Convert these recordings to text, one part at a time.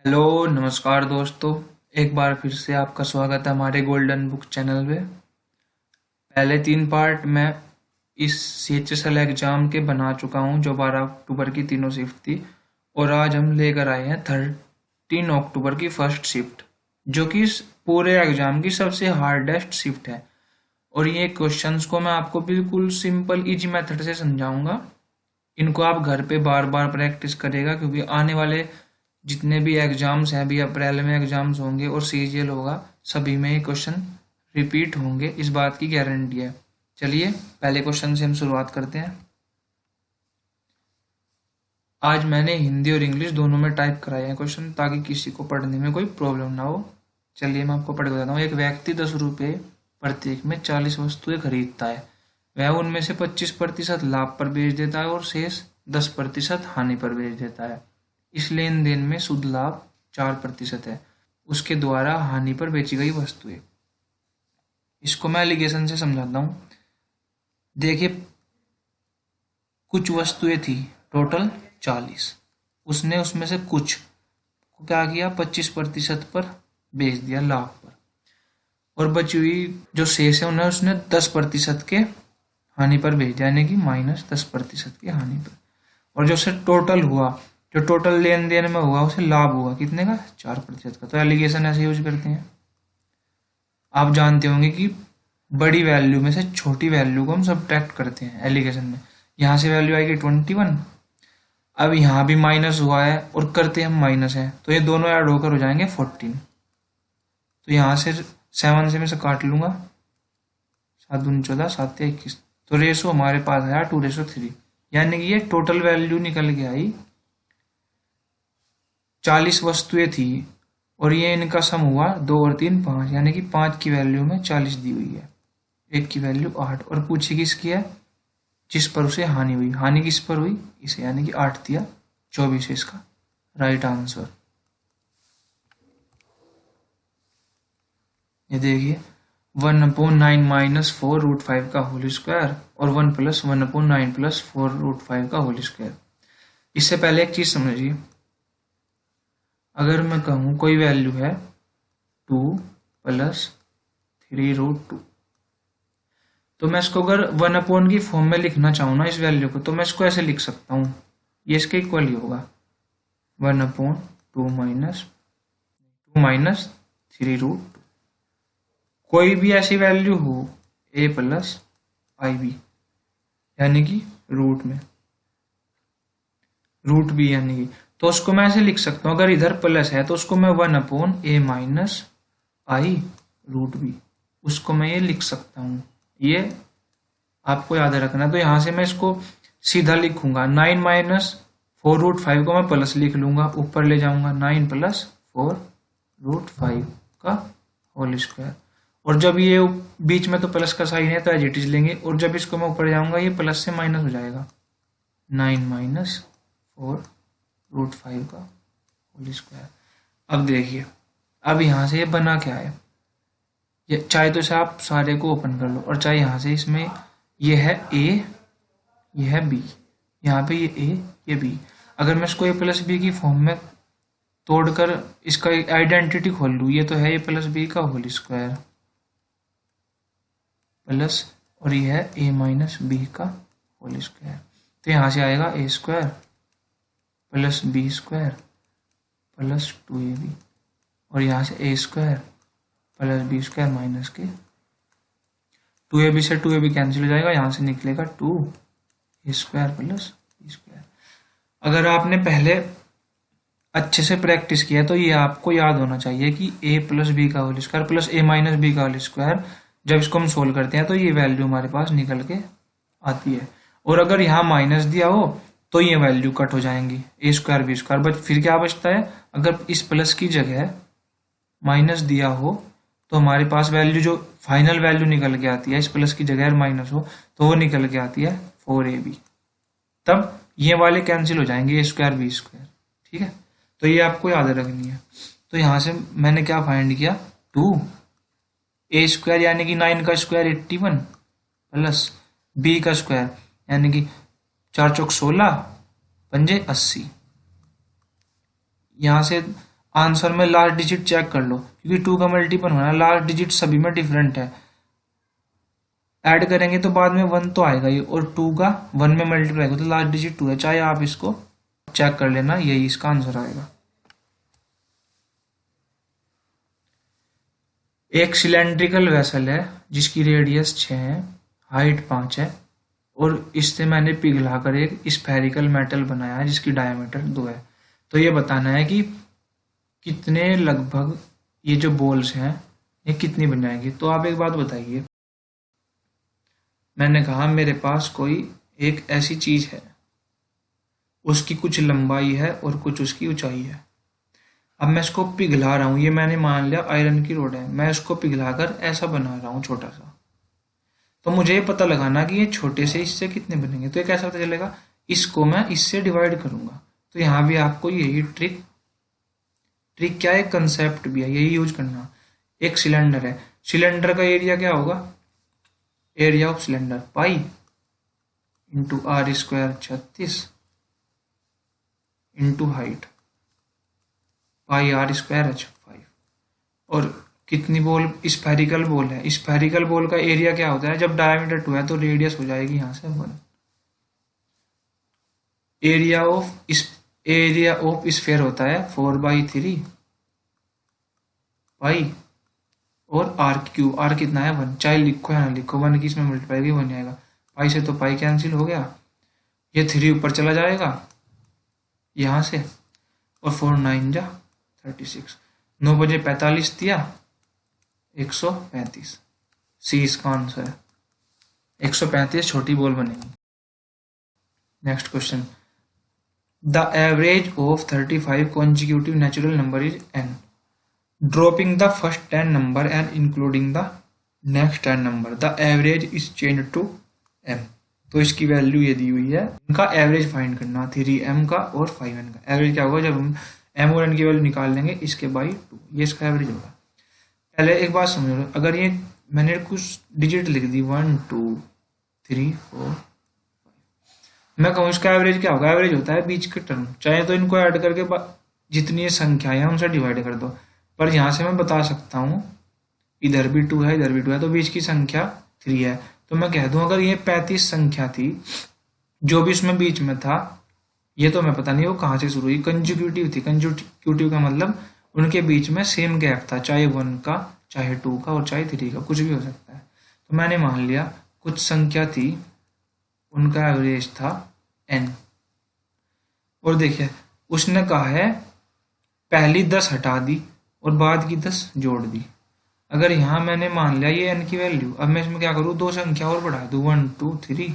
Hello नमस्कार दोस्तों। एक बार फिर से आपका स्वागत है हमारे गोल्डन बुक चैनल पे। पहले 3 पार्ट मैं इस CHSL एग्ज़ाम के बना चुका हूँ जो 12 अक्टूबर की तीनों शिफ्ट थी। और आज हम लेकर आए हैं 13 अक्टूबर की फर्स्ट शिफ्ट, जो कि इस पूरे एग्ज़ाम की सबसे हार्डेस्ट शिफ्ट है। और ये क्वेश्चंस को मैं आपको बिल्कुल सिंपल इजी मेथड से समझाऊंगा। इनको आप घर पे बार बार प्रैक्टिस करेगा, क्योंकि आने वाले जितने भी एग्जाम्स हैं, अभी अप्रैल में एग्जाम्स होंगे और CGL होगा, सभी में ये क्वेश्चन रिपीट होंगे, इस बात की गारंटी है। चलिए पहले क्वेश्चन से हम शुरुआत करते हैं। आज मैंने हिंदी और इंग्लिश दोनों में टाइप कराए हैं क्वेश्चन, ताकि किसी को पढ़ने में कोई प्रॉब्लम ना हो। चलिए मैं आपको पढ़ के बताता हूँ। एक व्यक्ति 10 रुपये प्रत्येक में 40 वस्तुएं खरीदता है। वह उनमें से 25% लाभ पर बेच देता है और शेष 10% हानि पर बेच देता है। इस लेन देन में शुद्ध लाभ 4% है। उसके द्वारा हानि पर बेची गई वस्तुएं। इसको मैं एलिगेशन से समझाता हूँ। देखिए, कुछ वस्तुएं थी, टोटल 40। उसने उसमें से कुछ को क्या किया, 25% पर बेच दिया, लाभ पर। और बची हुई जो शेष है उन्हें उसने 10% के हानि पर भेजा, यानी कि -10% की हानि पर। और जो से टोटल हुआ, जो टोटल लेन देन में हुआ, उसे लाभ हुआ कितने का, 4% का। तो एलिगेशन ऐसे यूज करते हैं। आप जानते होंगे कि बड़ी वैल्यू में से छोटी वैल्यू को हम सब्ट्रैक्ट करते हैं एलिगेशन में। यहाँ से वैल्यू आएगी 21। अब यहाँ भी माइनस हुआ है और करते हम माइनस है, तो ये दोनों ऐड होकर हो जाएंगे 14। तो यहाँ से 7 से मैं से काट लूंगा, 7 दूनी 14, 7 या 21। तो रेशो हमारे पास आया 2:3, यानी कि ये टोटल वैल्यू निकल के आई। 40 वस्तुएं थी और ये इनका सम हुआ 2 और 3 5, यानी कि 5 की वैल्यू में 40 दी हुई है, एक की वैल्यू 8। और पूछी किसकी है, जिस पर उसे हानि हुई। हानि किस पर हुई, इसे, यानी कि 8 दिया, 24 इसका राइट आंसर। ये देखिए, 1/9 - 4√5 का होल स्क्वायर और 1 + 1/9 + 4√5 का होल स्क्वायर। इससे पहले एक चीज समझिए, अगर मैं कहूँ कोई वैल्यू है 2 + 3√2, तो मैं इसको अगर 1 की फॉर्म में लिखना चाहूँ ना इस वैल्यू को, तो मैं इसको ऐसे लिख सकता हूँ, ये इसके इक्वल ही होगा 1/2 - 3√2। कोई भी ऐसी वैल्यू हो a + IB, यानी कि रूट में रूट बी, यानी कि, तो उसको मैं ऐसे लिख सकता हूँ, अगर इधर प्लस है तो उसको मैं 1/a - I√b, उसको मैं ये लिख सकता हूँ। ये आपको याद रखना। तो यहाँ से मैं इसको सीधा लिखूंगा, 9 - 4√5 को मैं प्लस लिख लूंगा, ऊपर ले जाऊंगा 9 + 4√5 का होल स्क्वायर। और जब ये बीच में तो प्लस का साइन है तो एज इट इज लेंगे, और जब इसको मैं ऊपर जाऊंगा ये प्लस से माइनस हो जाएगा, 9 - 4√5 का होल स्क्वायर। अब देखिए, अब यहाँ से ये बना क्या है, ये चाहे तो इसे आप सारे को ओपन कर लो, और चाहे यहाँ से इसमें ये है a, ये है b, यहाँ पे ये a, ये b। अगर मैं इसको a + b की फॉर्म में तोड़कर इसका आइडेंटिटी खोल लूँ, ये तो है a + b का होल स्क्वायर प्लस, और ये है a - b का होल स्क्वायर। तो यहाँ से आएगा a² + b² + 2ab, और यहाँ से a² + b² माइनस के 2ab से 2ab कैंसिल हो जाएगा, यहाँ से निकलेगा 2a² + b²। अगर आपने पहले अच्छे से प्रैक्टिस किया तो ये आपको याद होना चाहिए कि a + b का whole square plus a - b का होल स्क्वायर, जब इसको हम सोल्व करते हैं तो ये वैल्यू हमारे पास निकल के आती है। और अगर यहाँ माइनस दिया हो तो ये वैल्यू कट हो जाएंगी, a² b², बट फिर क्या बचता है, अगर इस प्लस की जगह माइनस दिया हो तो हमारे पास वैल्यू, जो फाइनल वैल्यू निकल के आती है, इस प्लस की जगह माइनस हो तो वो निकल के आती है 4ab। तब ये वाले कैंसिल हो जाएंगे, a² b²। ठीक है, तो ये आपको याद रखनी है। तो यहाँ से मैंने क्या फाइंड किया, 2a² यानी कि 9 का स्क्वायर 81 प्लस b का स्क्वायर यानी कि 4 चौक 16 पंजे 80। यहाँ से आंसर में लास्ट डिजिट चेक कर लो, क्योंकि 2 का मल्टीपल होना, लास्ट डिजिट सभी में डिफरेंट है। ऐड करेंगे तो बाद में 1 तो आएगा ही, और 2 का 1 में मल्टीप्लाई होगा तो लास्ट डिजिट 2 है। चाहे आप इसको चेक कर लेना, यही इसका आंसर आएगा। एक सिलेंड्रिकल वेसल है जिसकी रेडियस 6 है, हाइट 5 है, और इससे मैंने पिघलाकर एक स्फेरिकल मेटल बनाया है जिसकी डायमीटर 2 है। तो ये बताना है कि कितने लगभग ये जो बॉल्स हैं ये कितनी बन जाएंगी। तो आप एक बात बताइए, मैंने कहा मेरे पास कोई एक ऐसी चीज है, उसकी कुछ लंबाई है और कुछ उसकी ऊंचाई है। अब मैं इसको पिघला रहा हूं, ये मैंने मान लिया आयरन की रोड है, मैं इसको पिघलाकर ऐसा बना रहा हूं छोटा सा। तो मुझे ये पता लगाना कि ये छोटे से इससे कितने बनेंगे। तो ये कैसे पता चलेगा, इसको मैं इससे डिवाइड करूंगा। तो यहाँ भी आपको यही ट्रिक क्या है, कंसेप्ट भी है, यही यूज करना। एक सिलेंडर है, सिलेंडर का एरिया क्या होगा, area of cylinder pi into r square 36 into height pi r square h 5। और कितनी बॉल, स्फेरिकल बॉल है, स्फेरिकल बॉल का एरिया क्या होता है, जब डायमीटर 2 है तो रेडियस हो जाएगी यहाँ से 1। एरिया ऑफ स्फेयर होता है 4/3 पाई और आर क्यूब, आर कितना है 1, चाहे लिखो या ना लिखो 1 की इसमें मल्टीप्लाई भी बन जाएगा। पाई से तो पाई कैंसिल हो गया, ये 3 ऊपर चला जाएगा यहाँ से, और 4 9 जा 36, 9 बजे 45 दिया 135। सी इसका आंसर है, 135 छोटी बॉल बनेगी। Next question, the average of 35 consecutive natural number is n, dropping the first 10 number and including the next 10 number, the average is changed to m। तो इसकी वैल्यू ये दी हुई है, इनका एवरेज फाइंड करना, 3m का और 5n का। एवरेज क्या होगा, जब हम m और n की वैल्यू निकाल लेंगे इसके बाई 2, ये इसका एवरेज होगा। पहले एक बात समझो, अगर ये मैंने कुछ डिजिट लिख दी 1 2 3 4, मैं कहूँ इसका एवरेज क्या होगा, एवरेज होता है बीच के टर्म, चाहे तो इनको ऐड करके जितनी ये संख्याएं हैं उनसे डिवाइड कर दो। पर यहाँ से मैं बता सकता हूँ इधर भी 2 है इधर भी 2 है, तो बीच की संख्या 3 है। तो मैं कह दूं अगर ये 35 संख्या थी, जो भी उसमें बीच में था, ये तो मैं पता नहीं वो कहाँ से शुरू हुई, कंजिक्यूटिव थी। कंजिक्यूटिव का मतलब उनके बीच में सेम गैप था, चाहे 1 का चाहे 2 का और चाहे 3 का, कुछ भी हो सकता है। तो मैंने मान लिया कुछ संख्या थी, उनका एवरेज था n। और देखिए उसने कहा है पहली 10 हटा दी और बाद की 10 जोड़ दी। अगर यहाँ मैंने मान लिया ये n की वैल्यू, अब मैं इसमें क्या करूँ, 2 संख्या और बढ़ा दूँ, 1 2 3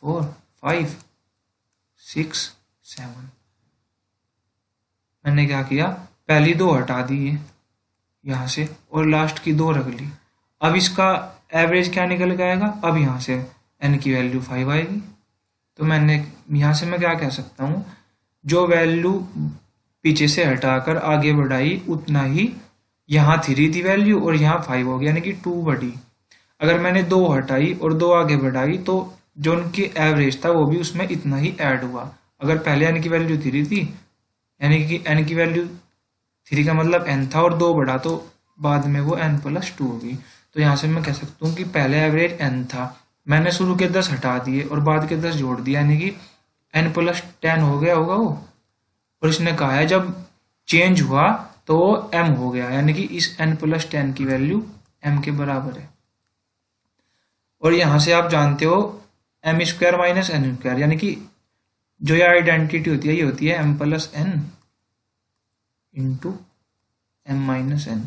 4 5 6 7। मैंने क्या किया, पहली 2 हटा दी है यहाँ से और लास्ट की 2 रख ली। अब इसका एवरेज क्या निकल के आएगा, अब यहाँ से n की वैल्यू 5 आएगी। तो मैंने यहाँ से मैं क्या कह सकता हूँ, जो वैल्यू पीछे से हटाकर आगे बढ़ाई उतना ही यहाँ 3 थी वैल्यू और यहाँ 5 हो गया, यानी कि 2 बढ़ी। अगर मैंने 2 हटाई और 2 आगे बढ़ाई तो जो उनकी एवरेज था वो भी उसमें इतना ही ऐड हुआ। अगर पहले n की वैल्यू 3 थी, यानी कि n की वैल्यू 3 का मतलब n था और 2 बढ़ा तो बाद में वो n + 2 होगी। तो यहाँ से मैं कह सकता हूँ कि पहले एवरेज n था, मैंने शुरू के 10 हटा दिए और बाद के 10 जोड़ दिया, यानी कि n + 10 हो गया होगा वो। और इसने कहा है जब चेंज हुआ तो वो m हो गया, यानी कि इस n + 10 की वैल्यू m के बराबर है। और यहाँ से आप जानते हो m² - n², यानी कि जो ये आइडेंटिटी होती है ये होती है m + n into m - n,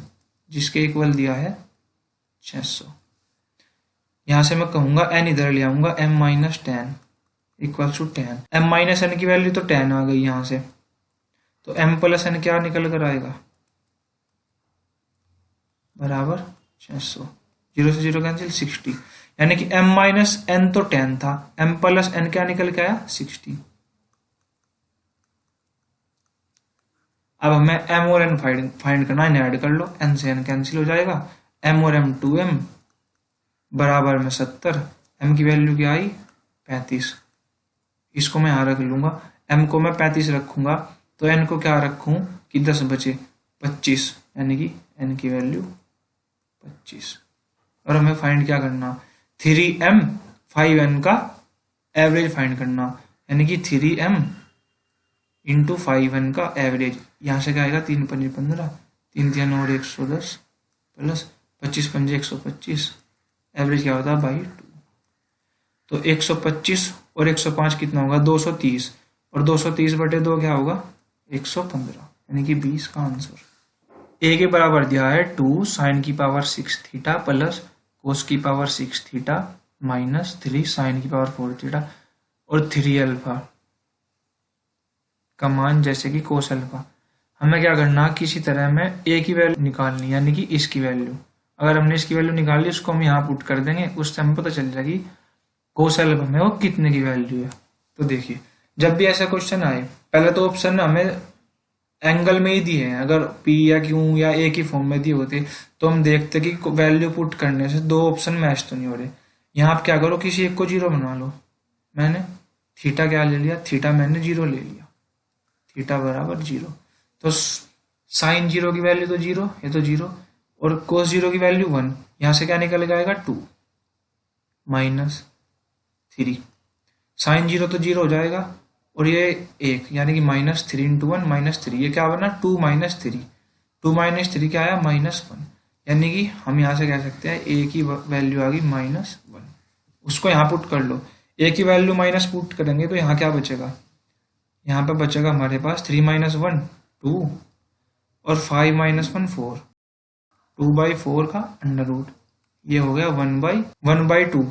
जिसके इक्वल दिया है 600। यहाँ से मैं कहूँगा n इधर ले आऊँगा, m - 10 equal to 10, m - n की वैल्यू तो 10 आ गई यहाँ से, तो m + n क्या निकल कर आएगा, बराबर 600, 0 से 0 कैंसिल 60, यानी कि m - n तो 10 था, m + n क्या निकल के आया 60। अब हमें m और n फाइंड करना है, इन्हें ऐड कर लो, n से n कैंसिल हो जाएगा, m और m 2m बराबर में 70, m की वैल्यू क्या आई 35। इसको मैं यहाँ रख लूंगा, m को मैं 35 रखूंगा तो n को क्या रखूं कि 10 बचे, 25, यानी कि n की वैल्यू 25। और हमें फाइंड क्या करना, 3m 5n का एवरेज फाइंड करना, यानी कि 3m इंटू 5n का एवरेज। यहाँ से क्या आएगा, 3 पंजे 15, 3 3 और 110 प्लस 25 पंजे 125, एवरेज क्या होता है बाई 2। तो 125 और 105 कितना होगा, 230, और 230 बटे 2 क्या होगा, 115, यानी कि 20 का आंसर। ए के बराबर दिया है 2 साइन की पावर 6 थीटा प्लस कोस की पावर 6 थीटा माइनस 3 साइन की पावर 4 थीटा और 3 अल्फा का मान जैसे कि कोस अल्फा। हमें क्या करना, किसी तरह में ए की वैल्यू निकालनी, यानी कि इसकी वैल्यू। अगर हमने इसकी वैल्यू निकाल ली, उसको हम यहाँ पुट कर देंगे, उस टाइम पता चल जाएगी कोस अल्फा में वो कितने की वैल्यू है। तो देखिए, जब भी ऐसा क्वेश्चन आए, पहले तो ऑप्शन हमें एंगल में ही दिए हैं। अगर पी या क्यू या ए की फॉर्म में दिए होते तो हम देखते कि वैल्यू पुट करने से दो ऑप्शन मैच तो नहीं हो रहे। यहाँ आप क्या करो, किसी एक को जीरो बना लो। मैंने थीटा क्या ले लिया, थीटा मैंने जीरो ले लिया, थीटा बराबर जीरो। तो साइन जीरो की वैल्यू तो जीरो, ये तो जीरो, और कोस जीरो की वैल्यू 1, यहाँ से क्या निकल जाएगा 2 माइनस 3, साइन जीरो तो जीरो हो जाएगा, और ये 1, यानी कि माइनस 3 इंटू 1 माइनस 3, ये क्या बना 2 माइनस 3, 2 माइनस 3 क्या आया -1, यानी कि हम यहाँ से कह सकते हैं ए की वैल्यू आ गई -1। उसको यहाँ पुट कर लो, ए की वैल्यू माइनस पुट करेंगे तो यहाँ क्या बचेगा, यहाँ पे बचेगा हमारे पास 3 माइनस 1 2 और 5 माइनस 1 4, 2/4 का अंडर रूट, ये हो गया 1/2,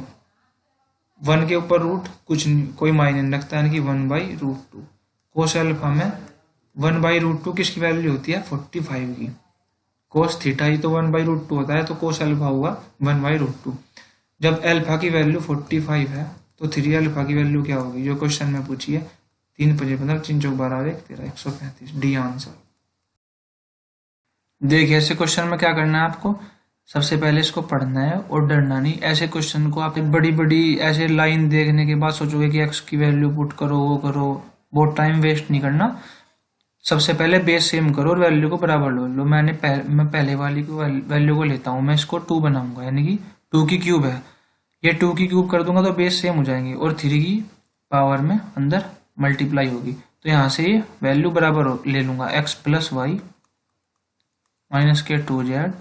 1 के ऊपर रूट कुछ नहीं, कोई मायने नहीं रखता, यानी कि 1/√2। कोस अल्फा में 1/√2 किसकी वैल्यू होती है, 45 की। कोस थीटा ही तो 1/√2 होता है, तो कोस अल्फा हुआ 1/√2। जब अल्फा की वैल्यू 45 है तो 3 अल्फा की वैल्यू क्या होगी, जो क्वेश्चन में पूछी है, 3 5 15 3 4 12 1 13 135, डी आंसर। देखिए, ऐसे क्वेश्चन में क्या करना है आपको, सबसे पहले इसको पढ़ना है और डरना नहीं। ऐसे क्वेश्चन को आप बड़ी बड़ी ऐसे लाइन देखने के बाद सोचोगे कि एक्स की वैल्यू पुट करो, वो करो, बहुत टाइम वेस्ट नहीं करना। सबसे पहले बेस सेम करो और वैल्यू को बराबर लो। मैं पहले वाली को वैल्यू को लेता हूँ, मैं इसको 2 बनाऊंगा, यानी कि 2 की क्यूब है, ये 2 की क्यूब कर दूंगा तो बेस सेम हो जाएंगे, और 3 की पावर में अंदर मल्टीप्लाई होगी, तो यहाँ से ये वैल्यू बराबर ले लूंगा, एक्स प्लस वाई माइनस के 2z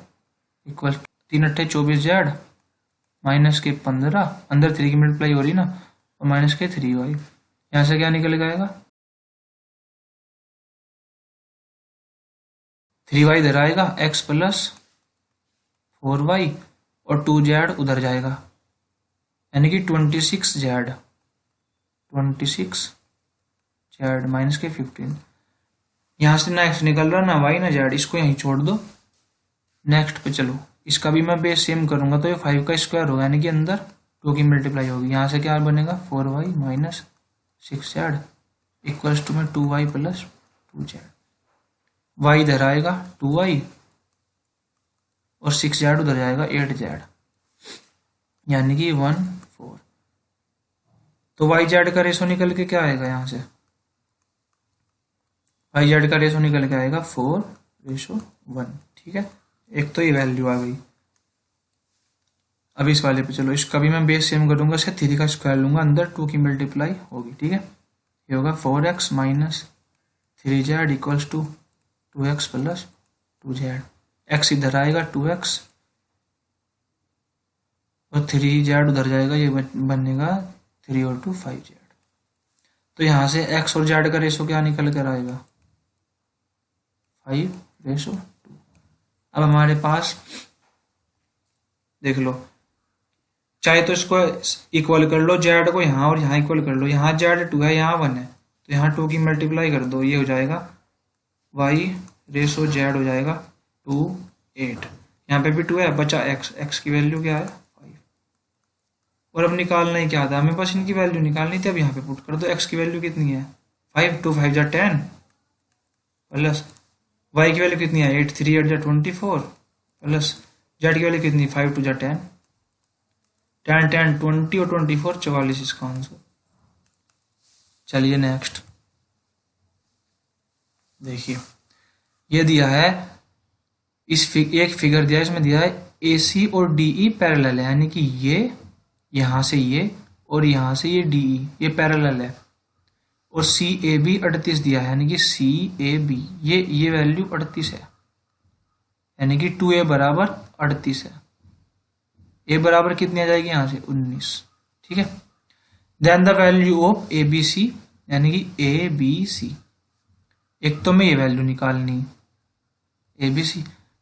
इक्वल 3 8 24z माइनस के 15, अंदर 3 की मल्टीप्लाई हो रही ना, और माइनस के 3y, यहाँ से क्या निकल जाएगा 3y इधर आएगा, x प्लस 4y और 2z उधर जाएगा, यानी कि 26z माइनस के 15। यहाँ से ना x निकल रहा, ना y ना z, इसको यहीं छोड़ दो। नेक्स्ट पे चलो, इसका भी मैं बेस सेम करूंगा तो ये 5 का स्क्वायर होगा, यानी कि अंदर 2 की मल्टीप्लाई होगी, यहाँ से क्या बनेगा 4y minus 6z equals to में 2y प्लस 2z, y इधर आएगा 2y और 6z उधर जाएगा 8z, यानी कि 1 4। तो yz का रेशो निकल के क्या आएगा, यहाँ से yz का रेशो निकल के आएगा 4:1, ठीक है। एक तो ये वैल्यू आ गई। अब इस वाले पे चलो, इसका भी मैं बेस सेम करूंगा, इससे 3 का स्क्वायर लूंगा, अंदर 2 की मल्टीप्लाई होगी, ठीक है। ये होगा 4x minus 3z equals to 2x plus 2z, x इधर आएगा 2x और 3z उधर जाएगा, ये बनेगा 3 और 2 5z। तो यहाँ से x और z का रेशो क्या निकल कर आएगा 5:2। अब हमारे पास देख लो, चाहे तो इसको इक्वल कर लो, जेड को यहाँ और यहाँ इक्वल कर लो, यहाँ जेड 2 है, यहाँ 1 है, तो यहाँ 2 की मल्टीप्लाई कर दो, ये हो जाएगा y जेड हो जाएगा 2 8, यहाँ पे भी 2 है, बचा x की वैल्यू क्या है 5। और अब निकालना ही क्या था, हमें बस इनकी वैल्यू निकालनी थी। अब यहाँ पे पुट कर दो, x की वैल्यू कितनी है 5, 2 5 10 प्लस y की वैल्यू कितनी है 8, 3 8 24 प्लस z की वैल्यू कितनी 5 2 10 10 10 20 और 24 44, इसका आंसर। चलिए नेक्स्ट देखिए, ये दिया है एक फिगर दिया है, इसमें दिया है AC और DE पैरेलल है, यानी कि ये यहाँ से ये और यहाँ से ये DE ये पैरेलल है, और CAB 38 दिया है, यानी कि CAB ये वैल्यू 38 है, यानी कि 2A बराबर 38 है। A बराबर कितनी आ जाएगी यहाँ से 19, ठीक है। Then the value of ABC, यानी कि ABC, एक तो मैं ये वैल्यू निकालनी ABC,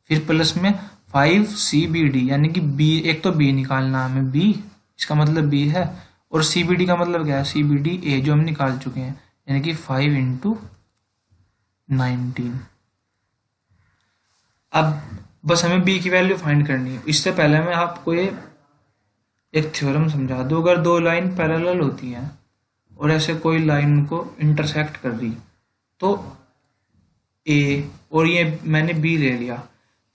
फिर प्लस में 5CBD, यानी कि B, एक तो B निकालना हमें, B इसका मतलब B है, और CBD का मतलब क्या है, CBD A जो हम निकाल चुके हैं, यानी कि 5 × 19। अब बस हमें B की वैल्यू फाइंड करनी है। इससे पहले मैं आपको ये एक थ्योरम समझा दूं। अगर दो लाइन पैरेलल होती हैं और ऐसे कोई लाइन को इंटरसेक्ट कर रही, तो A और ये मैंने B ले लिया,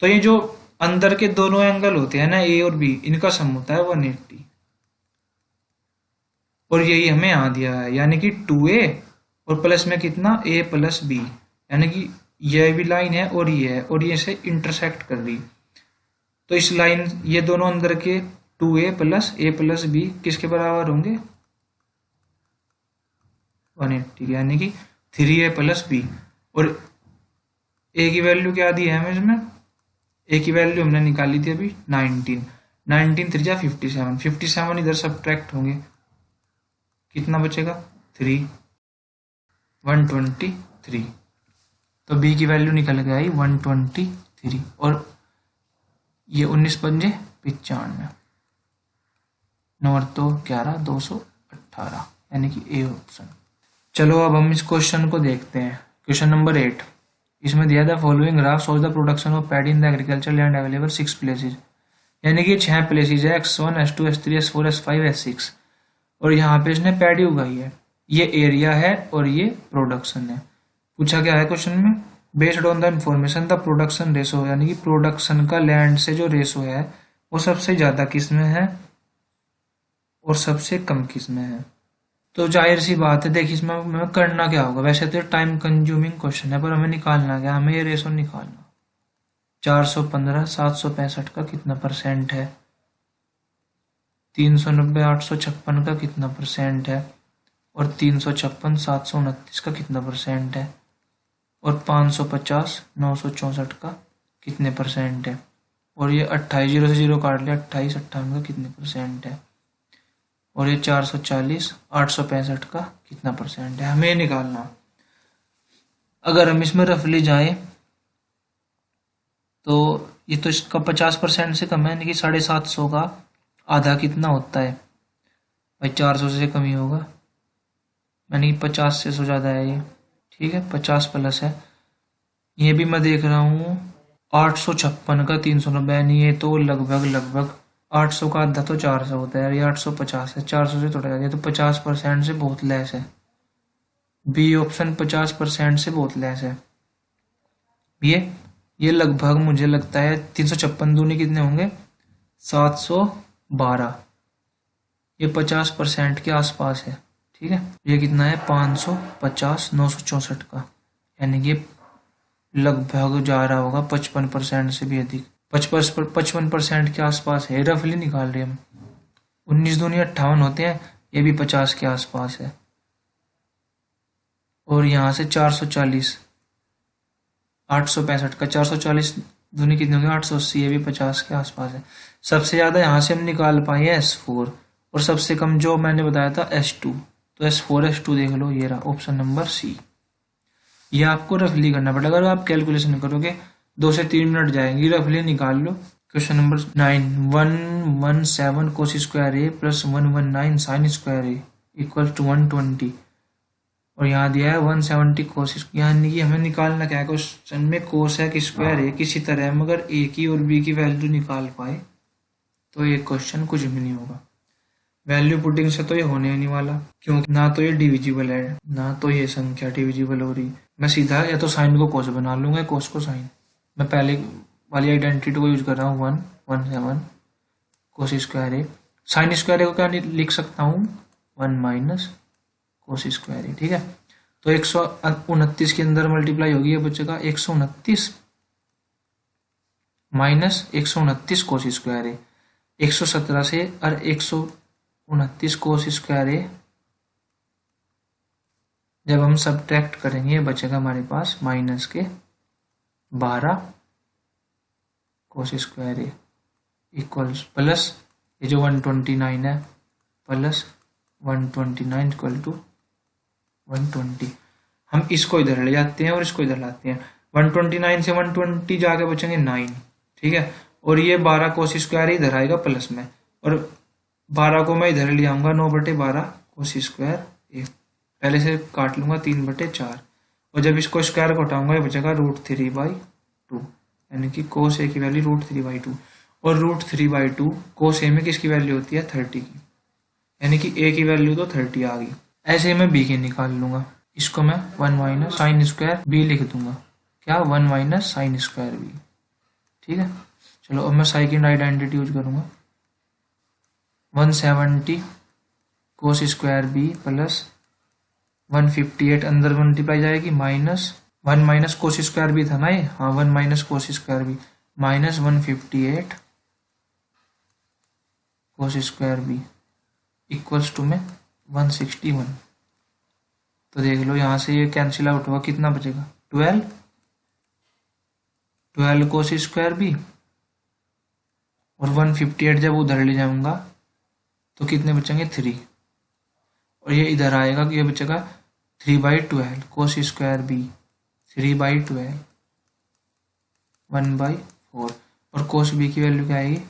तो ये जो अंदर के दोनों एंगल होते हैं ना, A और B, इनका सम होता है 180, और यही हमें यहाँ दिया है, यानी कि 2A और प्लस में कितना A + B, यानी कि यह भी लाइन है और ये है, और ये से इंटरसेक्ट कर रही, तो इस लाइन, ये दोनों अंदर के 2A + A + B किसके बराबर होंगे, 180, यानी कि 3A + B। और A की वैल्यू क्या दी है हमें इसमें, A की वैल्यू हमने निकाली थी अभी 19, 19 3 जा 57, 57 इधर सब्ट्रैक्ट होंगे, कितना बचेगा 3, 123, तो B की वैल्यू निकल के आई 123, और ये 19 पंजे 95, 9 तो 11, 218, यानी कि A ऑप्शन। चलो अब हम इस क्वेश्चन को देखते हैं। क्वेश्चन नंबर 8, इसमें दिया था following graph shows the production of paddy in the agriculture land available 6 places, यानी कि 6 प्लेसेज है, X1 S2 S3 S4 S5 S6, और यहाँ पे इसने पैडी उगाई है, ये एरिया है और ये प्रोडक्शन है। पूछा क्या है क्वेश्चन में, based on the information the production ratio, यानी कि प्रोडक्शन का लैंड से जो रेशो है वो सबसे ज़्यादा किस में है और सबसे कम किस में है। तो जाहिर सी बात है, देखिए इसमें हमें करना क्या होगा, वैसे तो टाइम कंज्यूमिंग क्वेश्चन है, पर हमें निकालना क्या, हमें ये रेशो निकालना। 415 765 का कितना परसेंट है, 390 856 का कितना परसेंट है, और 356 729 का कितना परसेंट है, और 550 964 का कितने परसेंट है, और ये 28 0 से 0 काट लिया, 28 58 का कितने परसेंट है, और ये 440 865 का कितना परसेंट है, हमें निकालना। अगर हम इसमें रफली जाएं तो ये तो इसका 50% से कम है, यानी कि 750 का आधा कितना होता है भाई, 400 से कम ही होगा, यानी कि 50 से ज़्यादा है ये, ठीक है, 50 प्लस है। ये भी मैं देख रहा हूँ 856 का 390, यानी ये तो लगभग 800 का आधा तो 400 होता है, ये 850 है, 400 से थोड़ा ज़्यादा, तो 50% से बहुत लेस है। बी ऑप्शन 50% से बहुत लेस है। ये लगभग मुझे लगता है 356 दूनी कितने होंगे 712, ये 50% के आसपास है, ठीक है। ये कितना है 550 964 का, यानी कि लगभग जा रहा होगा 55% से भी अधिक, 55% के आसपास है, रफली निकाल रहे हम। 19 दूनी 58 होते हैं, ये भी 50 के आसपास है, और यहाँ से 440 865 का 440 दूनी कितने होंगे 880, ये भी 50 के आसपास है। सबसे ज़्यादा यहाँ से हम निकाल पाए हैं S4, और सबसे कम जो मैंने बताया था S2, तो S4 S2 देख लो, ये रहा ऑप्शन नंबर सी। ये आपको रफली करना पड़ेगा, अगर आप कैलकुलेशन करोगे 2 से 3 मिनट जाएंगी, रफली निकाल लो। Question number 9, 117 cos square A plus 119 sine square A equal to 120, और यहाँ दिया है 170 कोस, यानी कि हमें निकालना क्या है, क्वेश्चन में कोस है कि स्क्वायर है किसी तरह, मगर ए की और बी की वैल्यू निकाल पाए तो ये क्वेश्चन कुछ भी नहीं होगा। वैल्यू पुटिंग से तो ये होने ही नहीं वाला, क्योंकि ना तो ये डिविजिबल है ना तो ये संख्या डिविजिबल हो रही। मैं सीधा या तो साइन को कोस बना लूंगा, कोस को साइन। मैं पहले वाली आइडेंटिटी को यूज कर रहा हूँ 117 कोस स्क्वायर ए, साइन स्क्वायर ए को क्या लिख सकता हूँ 1 माइनस कोस स्क्वायर ए, ठीक है। तो 129 के अंदर मल्टीप्लाई होगी, ये बचेगा 129 माइनस 129 कोस स्क्वायर ए, 117 से और 129 कोस स्क्वायर ए जब हम सब्ट्रैक्ट करेंगे बचेगा हमारे पास माइनस के 12 कोस स्क्वायर ए इक्वल्स प्लस ये जो 129 है प्लस 129 इक्वल टू 120। हम इसको इधर ले जाते हैं और इसको इधर लाते हैं। 129 से 120 जाके बचेंगे 9, ठीक है। और ये 12 कोस स्क्वायर इधर आएगा प्लस में, और 12 को मैं इधर ले आऊंगा 9/12 कोस स्क्वायर ए, पहले से काट लूंगा 3/4, और जब इसको स्क्वायर को हटाऊंगा ये बचेगा √3/2, यानी कि कोस ए की वैल्यू √3/2, और √3/2 कोस ए में किसकी वैल्यू होती है 30 की, यानी कि ए की वैल्यू तो 30 आ गई। ऐसे ही मैं बी की निकाल लूंगा, इसको मैं 1 माइनस साइन स्क्वायर बी लिख दूंगा, क्या 1 माइनस साइन स्क्वायर बी, ठीक है। चलो अब मैं सेकंड आइडेंटिटी यूज करूंगा, 170 कोस स्क्वायर बी प्लस 158 अंदर मल्टीप्लाई जाएगी minus 1 minus cos square B था ना ये, हाँ 1 minus cos square B minus 158 cos square B equals to में 161। तो देख लो यहाँ से ये कैंसिल आउट हुआ, कितना बचेगा 12 कोस स्क्वायर बी, और 158 जब उधर ले जाऊंगा तो कितने बचेंगे 3, और ये इधर आएगा कि ये बचेगा 3/12 कोस स्क्वायर बी 3/12 1/4, और कोस बी की वैल्यू क्या आएगी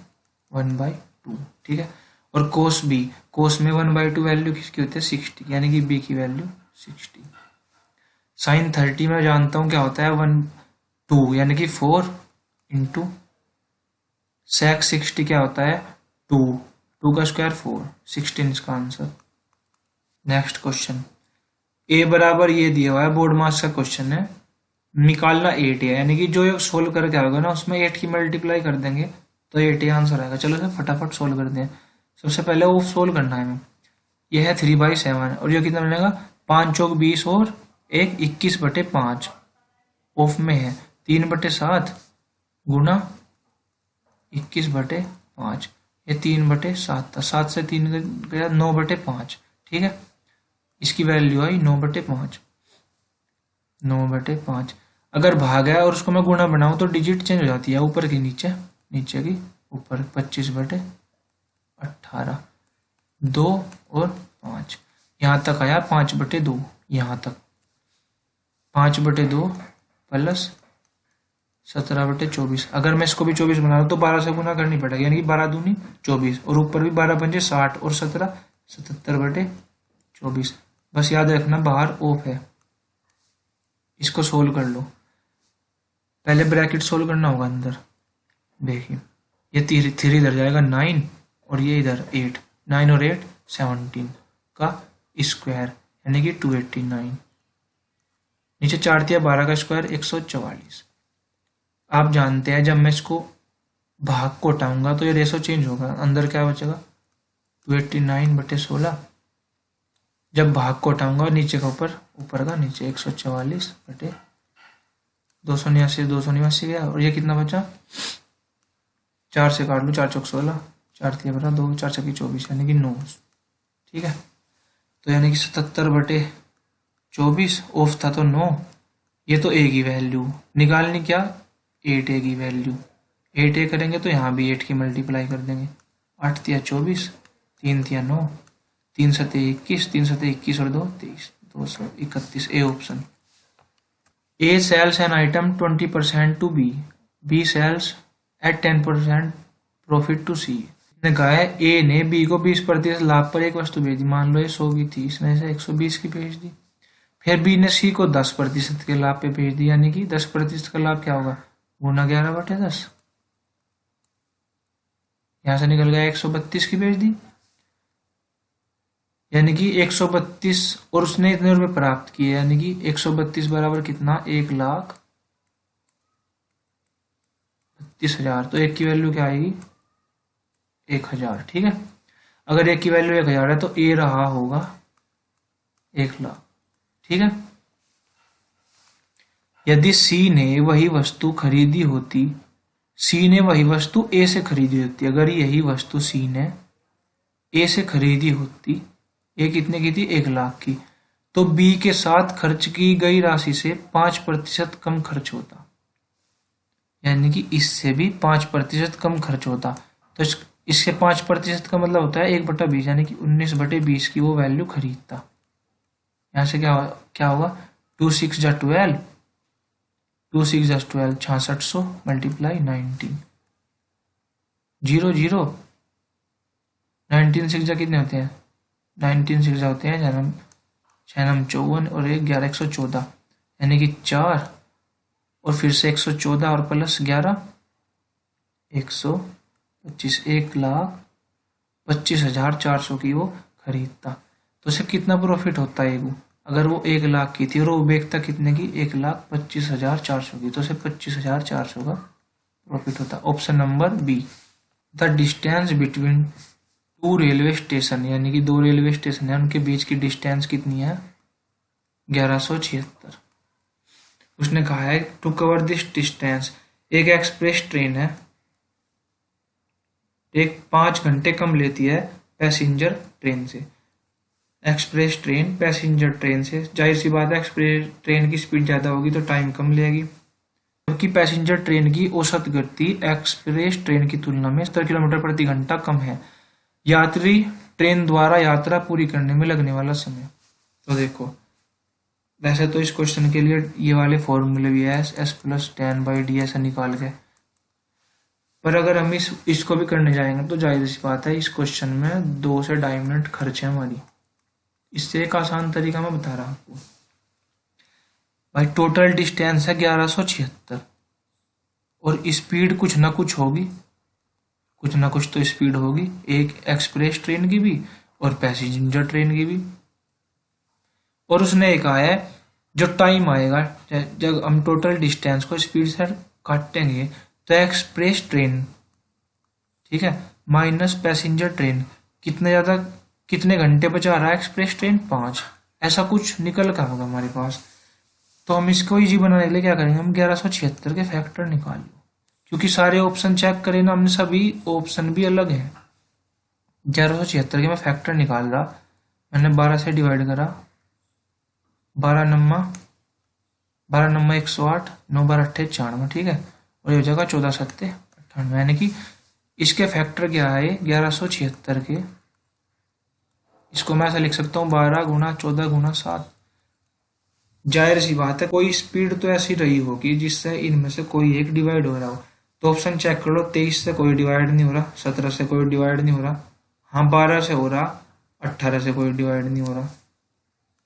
1/2, ठीक है। और कोस बी, कोस में 1/2 वैल्यू किसकी होती है 60, यानी कि बी की वैल्यू 60। साइन 30 में जानता हूं क्या होता है 2 यानी कि 4 इंटू सेक 60 क्या होता है 2 का स्क्वायर 4, 16 इसका आंसर। नेक्स्ट क्वेश्चन, ए बराबर ये दिया हुआ है, बोर्ड मार्क्स का क्वेश्चन है, निकालना 8 है, यानी कि जो ये सोल्व करके आएगा ना उसमें 8 की मल्टीप्लाई कर देंगे तो 8 आंसर आएगा। चलो सर फटाफट सोल्व कर दें। सबसे पहले वो सोल्व करना है हमें, यह है 3/7 और ये कितना बनेगा 5 चौक 20 और 1 21/5 ऑफ में है 3/7 गुना 21/5, ये 3/7 था, 7 से 3 गया 9/5, ठीक है। इसकी वैल्यू आई 9/5, 9/5। अगर भाग है और उसको मैं गुणा बनाऊं तो डिजिट चेंज हो जाती है, ऊपर की नीचे, नीचे की ऊपर, 25/18, 2 और 5, यहाँ तक आया 5/2, यहाँ तक 5/2 प्लस 17/24। अगर मैं इसको भी 24 बना रहा हूँ तो 12 से गुना करनी पड़ेगी, यानी कि 12 दूनी 24, और ऊपर भी 12 पंजे 60 और 17 77/24। बस याद रखना बाहर ऑफ है। इसको सोल्व कर लो, पहले ब्रैकेट सोल्व करना होगा अंदर, देखिए ये 3 इधर जाएगा 9 और ये इधर 8, 9 और 8 17 का स्क्वायर यानी कि 289, नीचे 4 दिया 12 का स्क्वायर 144। आप जानते हैं जब मैं इसको भाग को हटाऊंगा तो ये रेशो चेंज होगा, अंदर क्या बचेगा 289/16, जब भाग को हटाऊंगा नीचे का ऊपर, ऊपर का नीचे 144/289, 289 गया, और ये कितना बचा 4 से काट लो, 4 चौक 16, 4 3 12, 2 4 छक्की 24 यानी कि 9, ठीक है। तो यानी कि 77/24 ऑफ था तो 9, ये तो ए की वैल्यू निकालनी, क्या 8 की वैल्यू, 8 करेंगे तो यहाँ भी 8 की मल्टीप्लाई कर देंगे, 8 तिया 24, 3 तिया 9, 3 सते 21, 3 सते 21 और 2 23, 231, A option. A sells an item 20% to B, B sells at 10% profit to C. ने कहा है ए ने बी को 20% लाभ पर एक वस्तु भेज दी, मान लो ये 100 की थी, इसने से 120 की भेज दी। फिर बी ने सी को 10% के लाभ पे भेज दी, यानी कि 10% का लाभ क्या होगा गुना 11/10, यहां से निकल गया 132 की भेज दी, यानी कि 132, और उसने इतने रुपए प्राप्त किए, यानी कि 132 बराबर कितना 1,32,000। तो एक की वैल्यू क्या आएगी 1000, ठीक है। अगर एक की वैल्यू 1000 है तो ए रहा होगा 1,00,000, ठीक है। यदि सी ने वही वस्तु खरीदी होती सी ने वही वस्तु ए से खरीदी होती। अगर यही वस्तु सी ने ए से खरीदी होती, ए कितने की थी, 1 लाख की, तो बी के साथ खर्च की गई राशि से 5% कम खर्च होता, यानी कि इससे भी 5% कम खर्च होता। तो इससे 5% का मतलब होता है 1/20, यानी कि 19/20 की वो वैल्यू खरीदता। यहाँ से क्या होगा, 2 6 जा 12, 2 6 जा 12, 6600 मल्टीप्लाई 19, 0 0, 19 6 जा कितने होते हैं, 19 6 जा होते हैं जन्म 6 54 और 1 11 114, यानी कि 4 और फिर से 114 और प्लस 11 125, 1,25,400 की वो खरीदता। तो उसे कितना प्रॉफिट होता है वो, अगर वो 1 लाख की थी और वो बेचता कितने की, 1,25,400 की, तो उसे 25,400 का प्रॉफिट होता। Option number B. The distance between 2 railway station, यानी कि 2 रेलवे स्टेशन है, उनके बीच की डिस्टेंस कितनी है, 1176। उसने कहा है टू कवर दिस डिस्टेंस, एक एक्सप्रेस ट्रेन है, एक 5 घंटे कम लेती है पैसेंजर ट्रेन से। एक्सप्रेस ट्रेन पैसेंजर ट्रेन से, जाहिर सी बात है एक्सप्रेस ट्रेन की स्पीड ज़्यादा होगी तो टाइम कम लेगी, जबकि पैसेंजर ट्रेन की औसत गति एक्सप्रेस ट्रेन की तुलना में 70 किलोमीटर प्रति घंटा कम है। यात्री ट्रेन द्वारा यात्रा पूरी करने में लगने वाला समय। तो देखो, वैसे तो इस क्वेश्चन के लिए ये वाले फॉर्मूले भी है, S plus tan by D ऐसा निकाल के, पर अगर हम इसको भी करने जाएंगे तो जाहिर सी बात है इस क्वेश्चन में 2 से 2.5 मिनट खर्च है हमारी। इससे एक आसान तरीका मैं बता रहा हूँ आपको भाई। टोटल डिस्टेंस है 1176 और स्पीड कुछ ना कुछ होगी, कुछ ना कुछ तो स्पीड होगी, एक एक्सप्रेस ट्रेन की भी और पैसेंजर ट्रेन की भी। और उसने कहा है जो टाइम आएगा जब हम टोटल डिस्टेंस को स्पीड से काटेंगे तो एक्सप्रेस ट्रेन, ठीक है, माइनस पैसेंजर ट्रेन कितने घंटे बचा रहा है एक्सप्रेस ट्रेन, 5, ऐसा कुछ निकल का होगा हमारे पास। तो हम इसको इजी बनाने के लिए क्या करेंगे, हम 1176 के फैक्टर निकाल लो, क्योंकि सारे ऑप्शन चेक करें ना हमने, सभी ऑप्शन भी अलग हैं। 1176 के मैं फैक्टर निकाल रहा, मैंने 12 से डिवाइड करा, 12 नम्मा 108, 9 12 28 94, ठीक है, और ये हो जाएगा 14 7 98, यानी कि इसके फैक्टर क्या है 1176 के। इसको मैं ऐसा लिख सकता हूँ 12 गुना 14 गुना 7। जाहिर सी बात है कोई स्पीड तो ऐसी रही होगी जिससे इनमें से कोई एक डिवाइड हो रहा हो। तो ऑप्शन चेक कर लो, 23 से कोई डिवाइड नहीं हो रहा, 17 से कोई डिवाइड नहीं हो रहा, हाँ 12 से हो रहा, 18 से कोई डिवाइड नहीं हो रहा,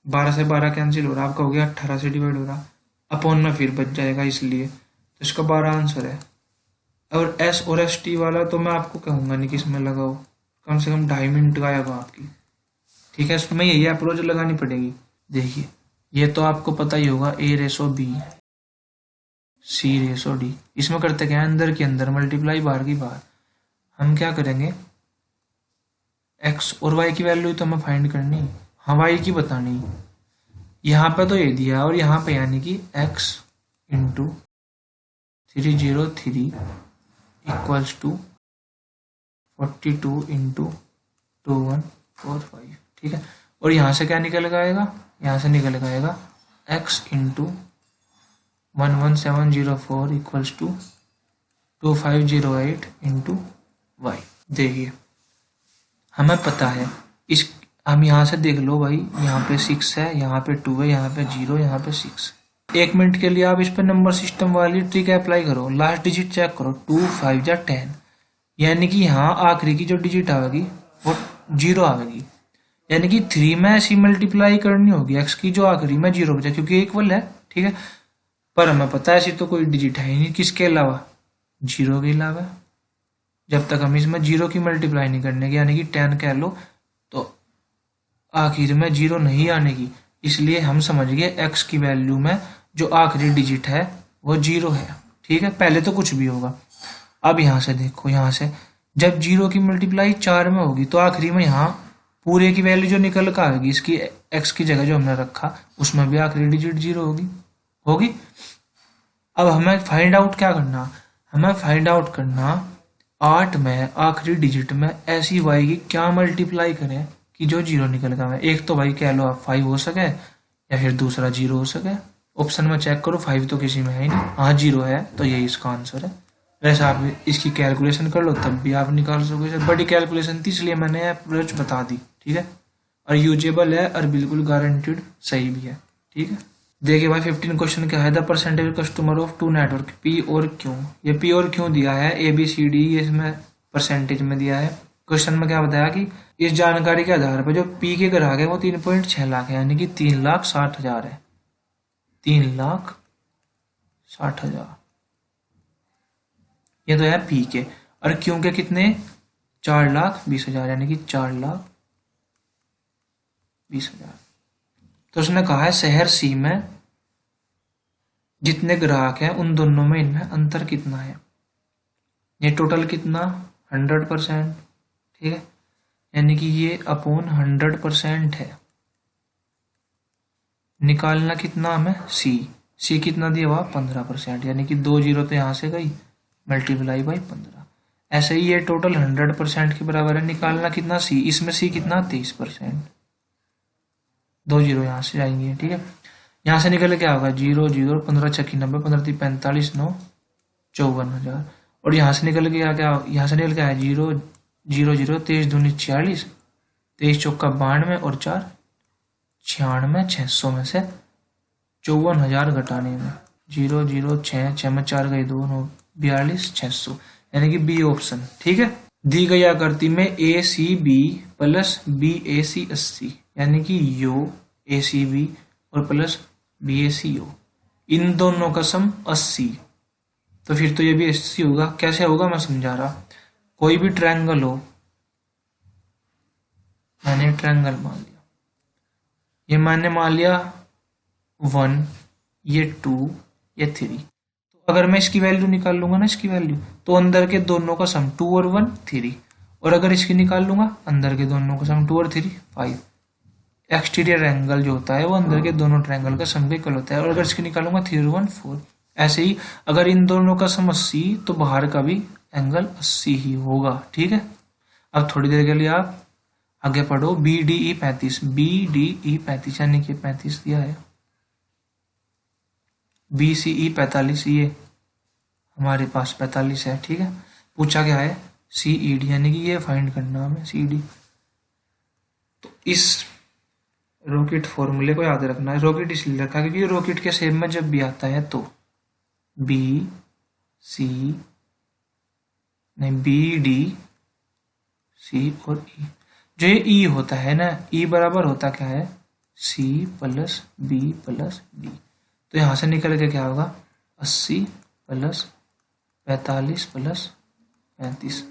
12 से 12 कैंसिल हो रहा, आपका हो गया 18 से डिवाइड हो रहा, अपॉन में फिर बच जाएगा, इसलिए तो इसका 12 आंसर है। और एस और एस टी वाला तो मैं आपको कहूँगा नहीं कि इसमें लगाओ, कम से कम 2.5 मिनट गायब आपकी, ठीक है, इसमें यही अप्रोच लगानी पड़ेगी। देखिए ये तो आपको पता ही होगा, A ratio B C ratio D, इसमें करते क्या है, अंदर के अंदर मल्टीप्लाई बाहर की बाहर। हम क्या करेंगे, x और y की वैल्यू तो हमें फाइंड करनी, हाँ y की बतानी, यहाँ पे तो ये दिया और यहाँ पे यानी कि x into 303 equals to 42 into 2145, ठीक है। और यहाँ से क्या निकल आएगा, यहाँ से निकल आएगा x into 11704 equals to 2508 into y. देखिए हमें पता है इस, हम यहाँ से देख लो भाई, यहाँ पे 6 है, यहाँ पे 2 है, यहाँ पे 0, यहाँ पे 6। 1 मिनट के लिए आप इस पर नंबर सिस्टम वाली ट्रिक अप्लाई करो, लास्ट डिजिट चेक करो, 2 5 या 10, यानी कि यहाँ आखिरी की जो डिजिट आएगी वो 0 आएगी, यानी कि 3 में ऐसी मल्टीप्लाई करनी होगी x की जो आखिरी में 0 बचा, क्योंकि इक्वल है, ठीक है। पर हमें पता है ऐसी तो कोई डिजिट है ही नहीं, किसके अलावा, 0 के अलावा। जब तक हम इसमें 0 की मल्टीप्लाई नहीं करने की, यानी कि 10 कह लो, तो आखिर में 0 नहीं आने की, इसलिए हम समझ गए x की वैल्यू में जो आखिरी डिजिट है वो 0 है, ठीक है, पहले तो कुछ भी होगा। अब यहाँ से देखो, यहाँ से जब 0 की मल्टीप्लाई 4 में होगी तो आखिरी में यहाँ पूरे की वैल्यू जो निकल कर आएगी, इसकी x की जगह जो हमने रखा उसमें भी आखिरी डिजिट 0 होगी। अब हमें फाइंड आउट क्या करना, हमें फाइंड आउट करना 8 में आखिरी डिजिट में ऐसी वाई की क्या मल्टीप्लाई करें कि जो जीरो निकल गया है। एक तो भाई कह लो आप 5 हो सके या फिर दूसरा जीरो हो सके। ऑप्शन में चेक करो, 5 तो किसी में है ही नहीं, हाँ जीरो है तो यही इसका आंसर है। वैसे आप इसकी कैलकुलेशन कर लो तब भी आप निकाल सकोगे। बड़ी कैलकुलेशन थी इसलिए मैंने अप्रोच बता दी, ठीक है। और यूजेबल है और बिल्कुल गारंटीड सही भी है, ठीक है। देखिए भाई 15 क्वेश्चन क्या है, the percentage customer of two network P और क्यू। ये पी और क्यू दिया है, ए बी सी डी इसमें परसेंटेज में दिया है। क्वेश्चन में क्या बताया कि इस जानकारी के आधार पर जो पी के ग्राहक है वो 3.6 लाख है, यानी कि 3,60,000 है। 3,60,000 ये तो है पी के। और क्यू के कितने, 4,20,000 यानी कि 4,20,000। तो उसने कहा है शहर सी में जितने ग्राहक हैं उन दोनों में इनमें अंतर कितना है। ये टोटल कितना 100%, ठीक है, यानी कि ये अपॉन 100% है। निकालना कितना हमें सी कितना दिया हुआ 15%, यानी कि 2 जीरो तो यहाँ से गई, मल्टीप्लाई बाई 15। ऐसे ही ये टोटल 100% के बराबर है। निकालना कितना सी, इसमें सी कितना 23%, 2 जीरो यहाँ से जाएंगे, ठीक है। यहाँ से निकल क्या होगा, 0 0 15 छक्की 90 15 3 45 9 54,000। और यहाँ से निकल के क्या, यहाँ से निकल के आया 0 0 0 23 दूनी 46, 23 चौका 92 और 4 96, 600 में से 54,000 घटाने में 0 0 6 में 4 गई 2 9 42 600, यानी कि बी ऑप्शन, ठीक है। दी गई आकृति में ए सी बी प्लस बी ए सी 80, यानी कि यो ए सी बी और प्लस बी ए सी यो, इन दोनों का सम 80। तो फिर तो ये भी 80 होगा। कैसे होगा मैं समझा रहा। कोई भी ट्रायंगल हो, मैंने ट्रायंगल मान लिया, ये मैंने मान लिया 1, ये 2, ये 3। तो अगर मैं इसकी वैल्यू निकाल लूंगा ना, इसकी वैल्यू, तो अंदर के दोनों का सम 2 और 1 3। और अगर इसकी निकाल लूंगा अंदर के दोनों का सम 2 और 3 5। एक्सटीरियर एंगल जो होता है वो अंदर के दोनों ट्रायंगल का सम का इक्वल होता है। और अगर इसकी निकालूंगा 3 और 1 4। ऐसे ही अगर इन दोनों का सम 80 तो बाहर का भी एंगल 80 ही होगा, ठीक है। अब थोड़ी देर के लिए आप आगे पढ़ो। B D E 35, B D E 35 यानी कि 35 दिया है। बी सी ई 45, ये हमारे पास 45 है, ठीक है। पूछा क्या है सी ई डी, यानी कि ये फाइंड करना हमें सी डी। तो इस रॉकेट फॉर्मूले को याद रखना है। रॉकेट इसलिए रखा क्योंकि रॉकेट के शेप में जब भी आता है तो बी सी नहीं बी डी सी और ई, जो ये ई होता है ना, ई बराबर होता क्या है C plus B plus D. तो यहां से निकल के क्या होगा 80 प्लस 45 प्लस 35,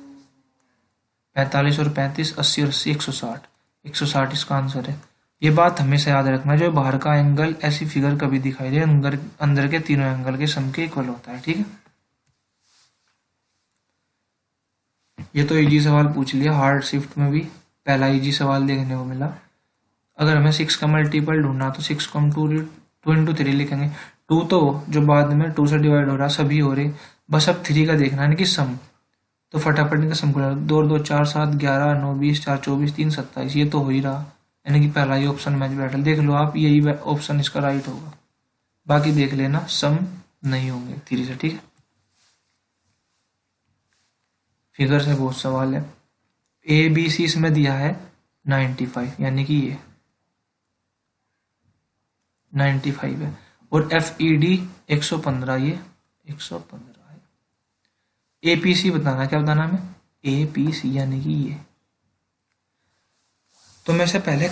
45 और 35 80 और 80 160, 160 इसका आंसर है। ये बात हमेशा याद रखना, जो बाहर का एंगल ऐसी फिगर कभी दिखाई दे अंदर के तीनों एंगल के सम के इक्वल होता है, ठीक है। ये तो इजी सवाल पूछ लिया। हार्ड शिफ्ट में भी पहला इजी सवाल देखने को मिला। अगर हमें 6 का मल्टीपल ढूंढना तो 6 को हम 2 इंटू 3 लिखेंगे। 2 तो जो बाद में 2 से डिवाइड हो रहा सभी हो रहे, बस अब 3 का देखना है कि सम। तो फटाफट इनका सम कर 2 2 4 7 11 9 20 4 24 3 27, ये तो हो ही रहा, यानी कि पहला ही ऑप्शन मैच बैटल। देख लो आप, यही ऑप्शन इसका राइट होगा। बाकी देख लेना सम नहीं होंगे 3 से, ठीक है। फिगर से बहुत सवाल है। ए बी सी इसमें दिया है 95, यानी कि ये 95 है। और एफ ई डी 115, ये 115 है। ए पी सी बताना, क्या बताना हमें ए पी सी, यानी कि ये। तो मैं से पहले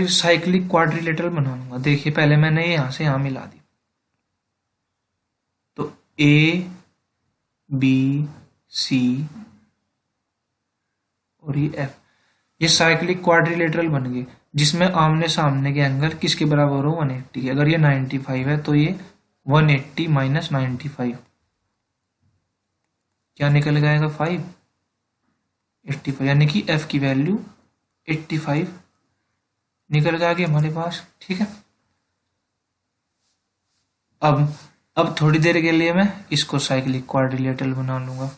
साइक्लिक क्वाड्रिलेटरल बना लूंगा। देखिए पहले मैंने ये यहां से यहां मिला दी, तो ए बी सी और ये एफ, ये साइक्लिक क्वाड्रिलेटरल बन गए जिसमें आमने सामने के एंगल किसके बराबर हो 180 के। अगर ये 95 है तो ये 180 माइनस 95 क्या निकल जाएगा 5 85, यानी कि एफ की वैल्यू 85 निकल जाएगी हमारे पास, ठीक है। अब अब थोड़ी देर के लिए मैं इसको साइक्लिक क्वाड्रिलेटरल बना लूंगा।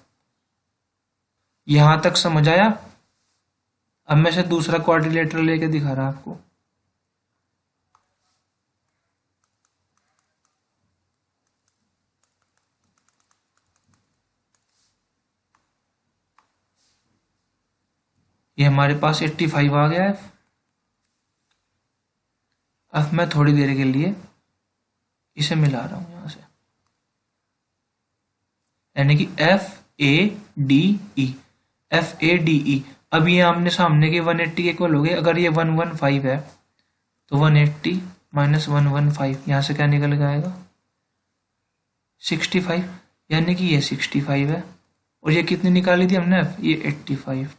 यहां तक समझ आया? अब मैं से दूसरा क्वाड्रिलेटरल लेके दिखा रहा आपको। ये हमारे पास 85 आ गया है। अब मैं थोड़ी देर के लिए इसे मिला रहा हूं यहां से, यानी कि FADE, FADE। अब ये आमने सामने के 180 के इक्वल हो गए। अगर ये 115 है तो 180 माइनस 115, यहां से क्या निकल के आएगा? 65, यानी कि ये 65 है। और ये कितनी निकाली थी हमने? ये 85।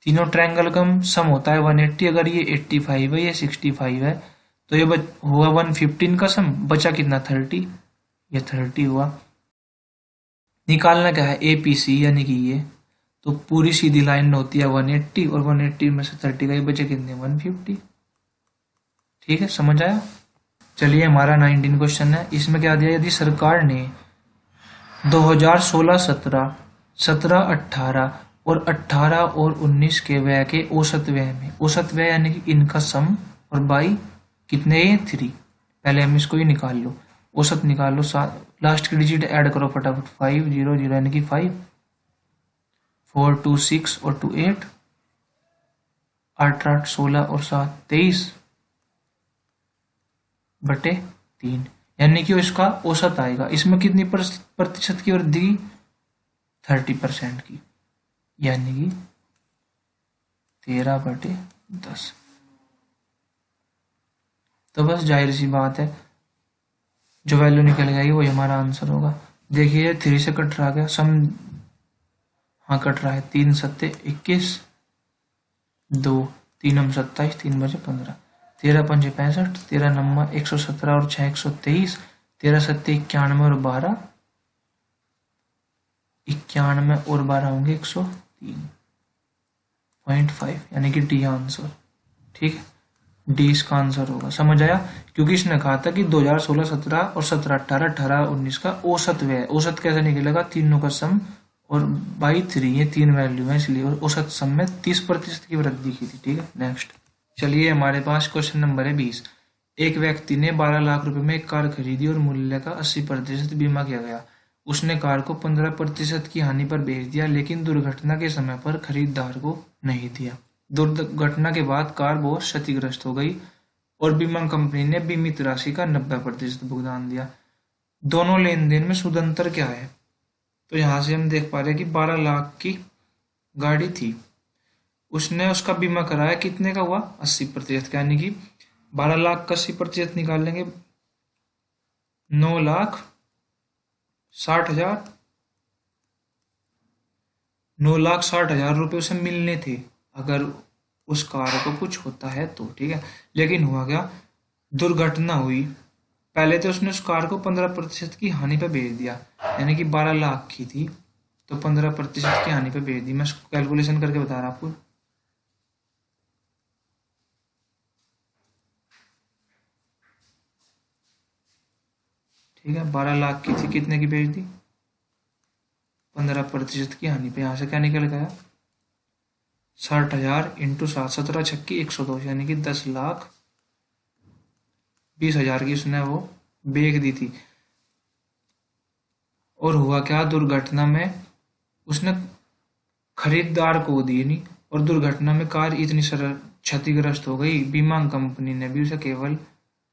तीनों ट्रायंगल का सम होता है 180। अगर ये 85 है, ये 65 है, तो ये हुआ 115 का सम। बचा कितना? 30। ये 30 हुआ। निकालना क्या है? APC, यानी कि ये तो पूरी सीधी लाइन होती है 180, और 180 में से 30 का ये बचे कितने? 150। ठीक है, समझ आया? चलिए हमारा 19 क्वेश्चन है। इसमें क्या दिया? यदि सरकार ने 2016-17, 17-18 और 18 और 19 के व्यय के औसत व्यय में, औसत व्यय यानी कि इनका सम और बाई कितने? 3। पहले हम इसको ही निकाल लो, औसत निकाल लो। लास्ट की डिजिट ऐड करो फटाफट। 5 0 0 यानी कि 5, 4 2 6 और 2 8, 8 8 16 और 7 23 बटे 3, यानी कि इसका औसत आएगा। इसमें कितनी प्रतिशत की वृद्धि? 30% की, यानी कि 13/10। तो बस जाहिर सी बात है, जो वैल्यू निकल गई वही हमारा आंसर होगा। देखिए 3 से कट रहा क्या सम? हाँ कट रहा है। 3 सत्ते 21, 2 3 हम 27, 3 बजे 15, 13 पंजे 65, 13 नम्मा 117 और 6 123, 13 सत्ते 91 और 12 91 और 12 होंगे 103.5, यानी कि डी आंसर। ठीक है, डी इसका आंसर होगा। समझ आया? क्योंकि इसने कहा था कि 2016-17 और 17-18, 18-19 का औसत व्यय। औसत कैसे निकलेगा? तीनों का सम और बाई 3, ये 3 वैल्यू है इसलिए। और औसत सम में 30% की वृद्धि की थी। ठीक है, नेक्स्ट चलिए हमारे पास क्वेश्चन नंबर है 20। एक व्यक्ति ने 12 लाख रुपए में एक कार खरीदी और मूल्य का 80% बीमा किया गया। उसने कार को 15% की हानि पर बेच दिया, लेकिन दुर्घटना के समय पर खरीदार को नहीं दिया। दुर्घटना के बाद कार बहुत क्षतिग्रस्त हो गई और बीमा कंपनी ने बीमित राशि का 90% भुगतान दिया। दोनों लेन देन में शुद्ध अंतर क्या है? तो यहां से हम देख पा रहे हैं कि 12 लाख की गाड़ी थी, उसने उसका बीमा कराया, कितने का हुआ? 80%, यानी कि 12 लाख का 80% निकाल लेंगे, 9,60,000। 9,60,000 रुपये उसे मिलने थे अगर उस कार को कुछ होता है तो। ठीक है, लेकिन हुआ क्या? दुर्घटना हुई। पहले तो उसने उस कार को 15% की हानि पे बेच दिया, यानी कि 12 लाख की थी तो 15% की हानि पे बेच दी। मैं कैलकुलेशन करके बता रहा आपको। ठीक है, 12 लाख की थी, कितने की बेच दी? 15% की हानि पे। यहां से क्या निकल गया? 60,000 इंटू 7, 17 छक्की 102, यानी कि 10,20,000 की उसने वो बेच दी थी। और हुआ क्या? दुर्घटना में उसने खरीदार को दी नहीं, और दुर्घटना में कार इतनी क्षतिग्रस्त हो गई, बीमा कंपनी ने भी उसे केवल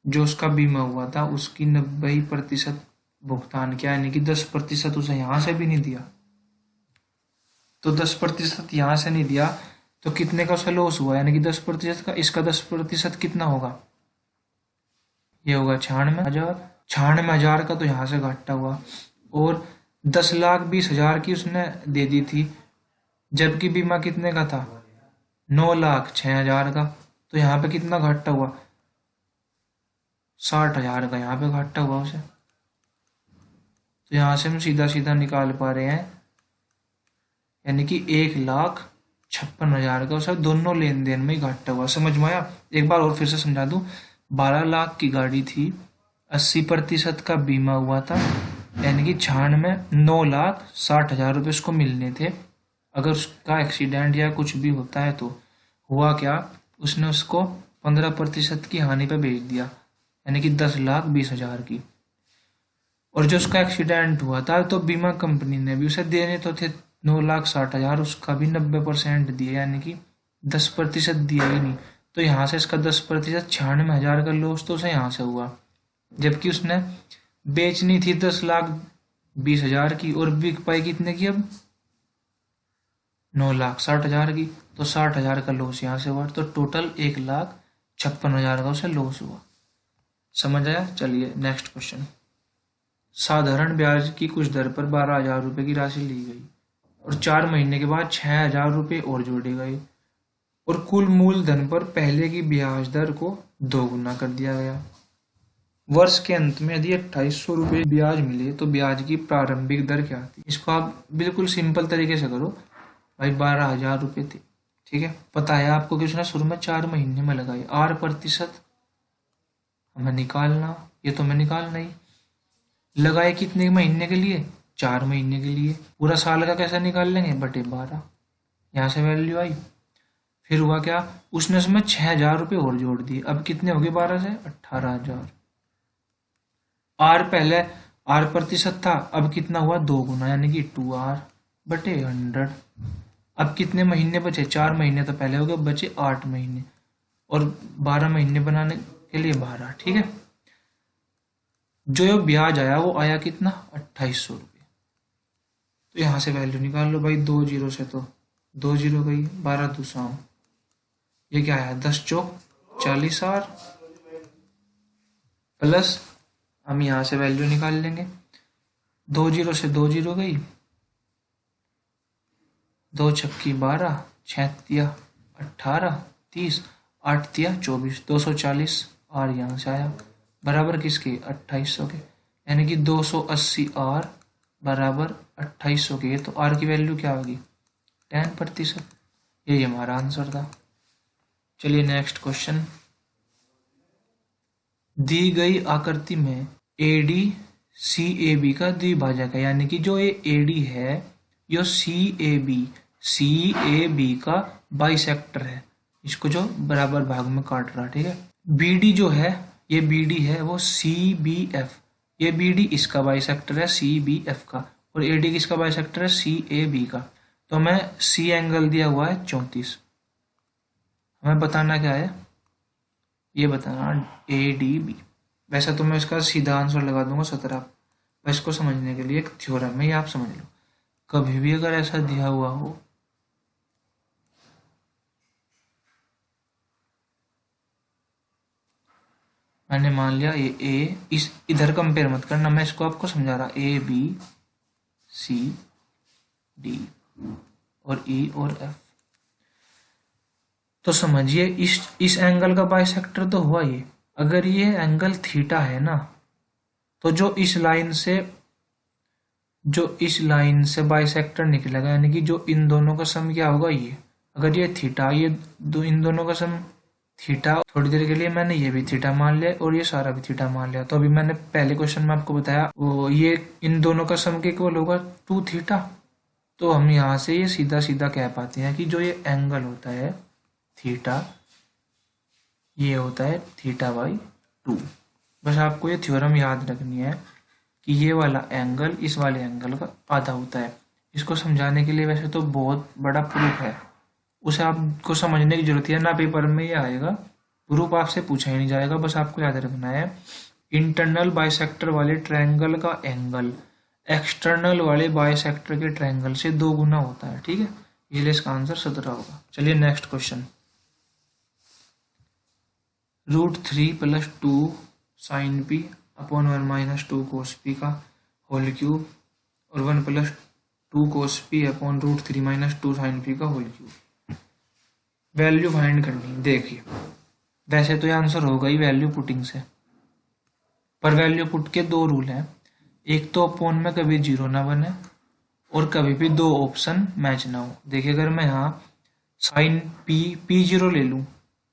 जो उसका बीमा हुआ था उसकी 90% भुगतान किया, यानी कि 10% उसे यहां से भी नहीं दिया। तो 10% यहां से नहीं दिया तो कितने का उसे लॉस हुआ? यानी कि 10% का। इसका 10% कितना होगा? ये होगा 96,000। 96,000 का तो यहाँ से घाटा हुआ। और 10,20,000 की उसने दे दी थी, जबकि बीमा कितने का था? 9,06,000 का। तो यहाँ पे कितना घाटा हुआ? 60,000 का यहाँ पे घाटा हुआ उसे। तो यहाँ से हम सीधा सीधा निकाल पा रहे हैं, यानी कि 1,56,000 का उसे दोनों लेन देन में ही घाटा हुआ। समझ में आया? एक बार और फिर से समझा दूं। 12 लाख की गाड़ी थी, 80% का बीमा हुआ था, यानी कि 96,60,000 रुपये उसको मिलने थे। अगर उसका एक्सीडेंट या कुछ भी होता है तो हुआ क्या, उसने उसको 15% की हानि पे बेच दिया, यानी कि 10,20,000 की। और जो उसका एक्सीडेंट हुआ था तो बीमा कंपनी ने भी उसे देने तो थे 9,60,000, उसका भी 90% दिए, यानी कि 10% दिया ही नहीं। तो यहाँ से इसका 10%, 96,000 का लॉस तो उसे यहाँ से हुआ, जबकि उसने बेचनी थी 10,20,000 की और बिक पाई कितने की अब, 9,60,000 की। तो 60,000 का लॉस यहाँ से हुआ, तो टोटल 1,56,000 का उसे लॉस हुआ। समझ आया? चलिए नेक्स्ट क्वेश्चन। साधारण ब्याज की कुछ दर पर 12,000 रुपये की राशि ली गई और 4 महीने के बाद 6,000 रुपये और जोड़े गए और कुल मूलधन पर पहले की ब्याज दर को 2 गुना कर दिया गया। वर्ष के अंत में यदि 2,800 रुपये ब्याज मिले तो ब्याज की प्रारंभिक दर क्या थी? इसको आप बिल्कुल सिंपल तरीके से करो भाई। 12,000 रुपये थे, ठीक है। पता है आपको कि उसने शुरू में 4 महीने में लगाई। 8% हमें निकालना, ये तो हमें निकालना ही। लगाए कितने महीने के लिए? 4 महीने के लिए। पूरा साल का कैसे निकाल लेंगे? बटे 12, यहाँ से वैल्यू आई। फिर हुआ क्या, उसने उसमें 6,000 रुपये और जोड़ दिए। अब कितने हो गए 12 से? 18,000। आर पहले 8% था, अब कितना हुआ? 2 गुना, यानी कि 2R बटे 100। अब कितने महीने बचे? 4 महीने तो पहले हो गए, बचे 8 महीने और 12 महीने बनाने के लिए 12, ठीक है। जो ब्याज आया वो आया कितना? 2,800 रुपये। तो यहाँ से वैल्यू निकाल लो भाई। 2 जीरो से तो 2 जीरो गई, 12 दूसरा, ये क्या आया? 10 चौक 40R प्लस, हम यहाँ से वैल्यू निकाल लेंगे। 2 जीरो से 2 जीरो गई, 2 छक्की 12, 6 तिया 18, 30, 8 तिया 24, 240 R यहाँ से आया बराबर किसके? 2,800 के, यानी कि 280 R बराबर 2,800 के। तो R की वैल्यू क्या होगी? 10%। यही हमारा आंसर था। चलिए नेक्स्ट क्वेश्चन। दी गई आकृति में AD CAB का द्विभाजक है, यानी कि जो ये AD है यो CAB का बाइसेक्टर है, इसको जो बराबर भाग में काट रहा, ठीक है। BD जो है, ये BD है वो CBF, ये BD इसका बाइसेक्टर है CBF का, और AD किसका बाइसेक्टर है? CAB का। तो हमें C एंगल दिया हुआ है 34, हमें बताना क्या है? ये बताना ADB। वैसे तो मैं इसका सीधा आंसर लगा दूंगा 17, पर इसको समझने के लिए एक थ्योरम है, ये आप समझ लो। कभी भी अगर ऐसा दिया हुआ हो, मैंने मान लिया ये A, इस इधर कंपेयर मत करना, मैं इसको आपको समझा रहा, ABCD और E और F। तो समझिए इस एंगल का बाइसेक्टर तो हुआ ये। अगर ये एंगल थीटा है ना, तो जो इस लाइन से बाइसेक्टर निकलेगा, यानी कि जो इन दोनों का सम क्या होगा? ये अगर ये थीटा, ये इन दोनों का सम थीटा, थोड़ी देर के लिए मैंने ये भी थीटा मान लिया और ये सारा भी थीटा मान लिया। तो अभी मैंने पहले क्वेश्चन में आपको बताया वो ये इन दोनों का सम के इक्वल होगा 2 थीटा। तो हम यहाँ से ये सीधा सीधा कह पाते हैं कि जो ये एंगल होता है थीटा, ये होता है θ/2। बस आपको ये थ्योरम याद रखनी है कि ये वाला एंगल इस वाले एंगल का आधा होता है। इसको समझाने के लिए वैसे तो बहुत बड़ा प्रूफ है, उसे आपको समझने की जरूरत है ना, पेपर में ये आएगा, प्रूफ आपसे पूछा ही नहीं जाएगा। बस आपको याद रखना है इंटरनल बाइसेक्टर वाले ट्रायंगल का एंगल एक्सटर्नल वाले बाइसेक्टर के ट्रायंगल से 2 गुना होता है, ठीक है। इसलिए इसका आंसर 17 होगा। चलिए next question. √3 + 2 sin p upon 1 - 2 cos p का होल क्यूब और 1 + 2 cos p upon √3 - 2 sin p का होल क्यूब। वैल्यू फाइंड करनी। देखिए वैसे तो ये आंसर होगा ही वैल्यू पुटिंग से, पर वैल्यू पुट के 2 रूल हैं। एक तो अपॉन में कभी 0 ना बने और कभी भी 2 ऑप्शन मैच ना हो। देखिए अगर मैं यहाँ साइन p 0 ले लूँ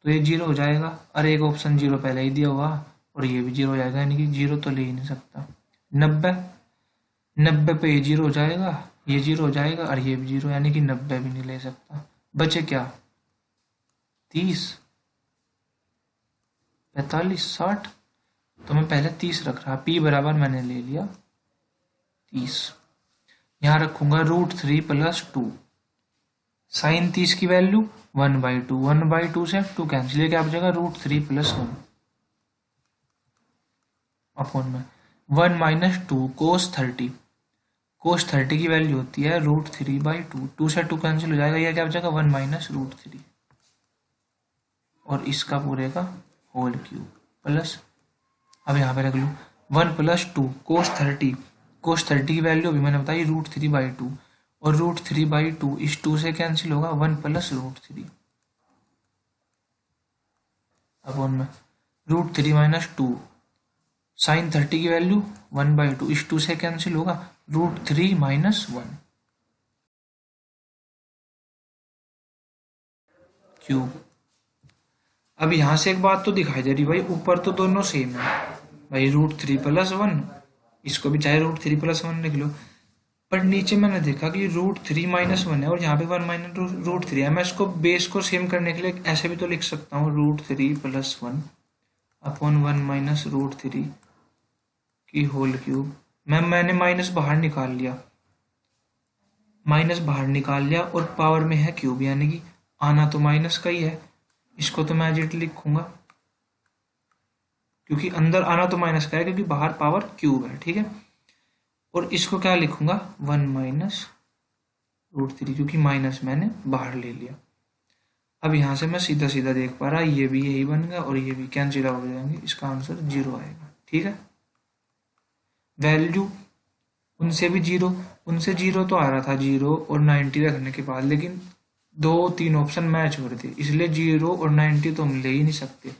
तो ये 0 हो जाएगा, और एक ऑप्शन 0 पहले ही दिया हुआ और ये भी 0 हो जाएगा, यानी कि 0 तो ले ही नहीं सकता। 90, 90 पे ये 0 हो जाएगा, ये 0 हो जाएगा और ये भी 0, यानी कि 90 भी नहीं ले सकता। बचे क्या? 30, 45, 60। तो मैं पहले 30 रख रहा, p बराबर मैंने ले लिया 30। यहाँ रखूंगा √3 + 2। साइन 30 की वैल्यू 1/2, 1/2 से 2 कैंसिल, ये क्या बचेगा? √3 + 1 अपॉन में 1 - 2 cos 30। cos 30 की वैल्यू होती है √3/2, 2 से 2 कैंसिल हो जाएगा, यह क्या बचेगा? 1 - √3 और इसका पूरे का होल क्यूब प्लस, अब यहाँ पे रख लूँ 1 + 2 cos 30। cos 30 की वैल्यू अभी मैंने बताई √3/2 और √3/2 इस 2 से कैंसिल होगा 1 + √3 अपॉन में √3 - 2 साइन 30 की वैल्यू 1/2 इस 2 से कैंसिल होगा √3 - 1 क्यूब। अब यहाँ से एक बात तो दिखाई दे रही भाई, ऊपर तो दोनों सेम है भाई, √3 + 1, इसको भी चाहे √3 + 1 लिख लो, पर नीचे मैंने देखा कि √3 - 1 है और यहाँ पे 1 - √3 है। मैं इसको बेस को सेम करने के लिए ऐसे भी तो लिख सकता हूँ, √3 + 1 अपॉन 1 - √3 की होल क्यूब। मैंने माइनस बाहर निकाल लिया, माइनस बाहर निकाल लिया और पावर में है क्यूब, यानी कि आना तो माइनस का ही है, इसको तो मैं एज लिखूंगा क्योंकि अंदर आना तो माइनस का है क्योंकि बाहर पावर क्यूब है, ठीक है। और इसको क्या लिखूंगा? 1 - √3 क्योंकि माइनस मैंने बाहर ले लिया। अब यहाँ से मैं सीधा सीधा देख पा रहा, ये भी यही बन गया और ये भी कैंसिल आउट हो जाएंगे, इसका आंसर 0 आएगा, ठीक है। वैल्यू उनसे भी 0, उनसे 0 तो आ रहा था 0 और 90 रखने के बाद, लेकिन 2-3 ऑप्शन मैच हो रहे थे, इसलिए 0 और 90 तो हम ले ही नहीं सकते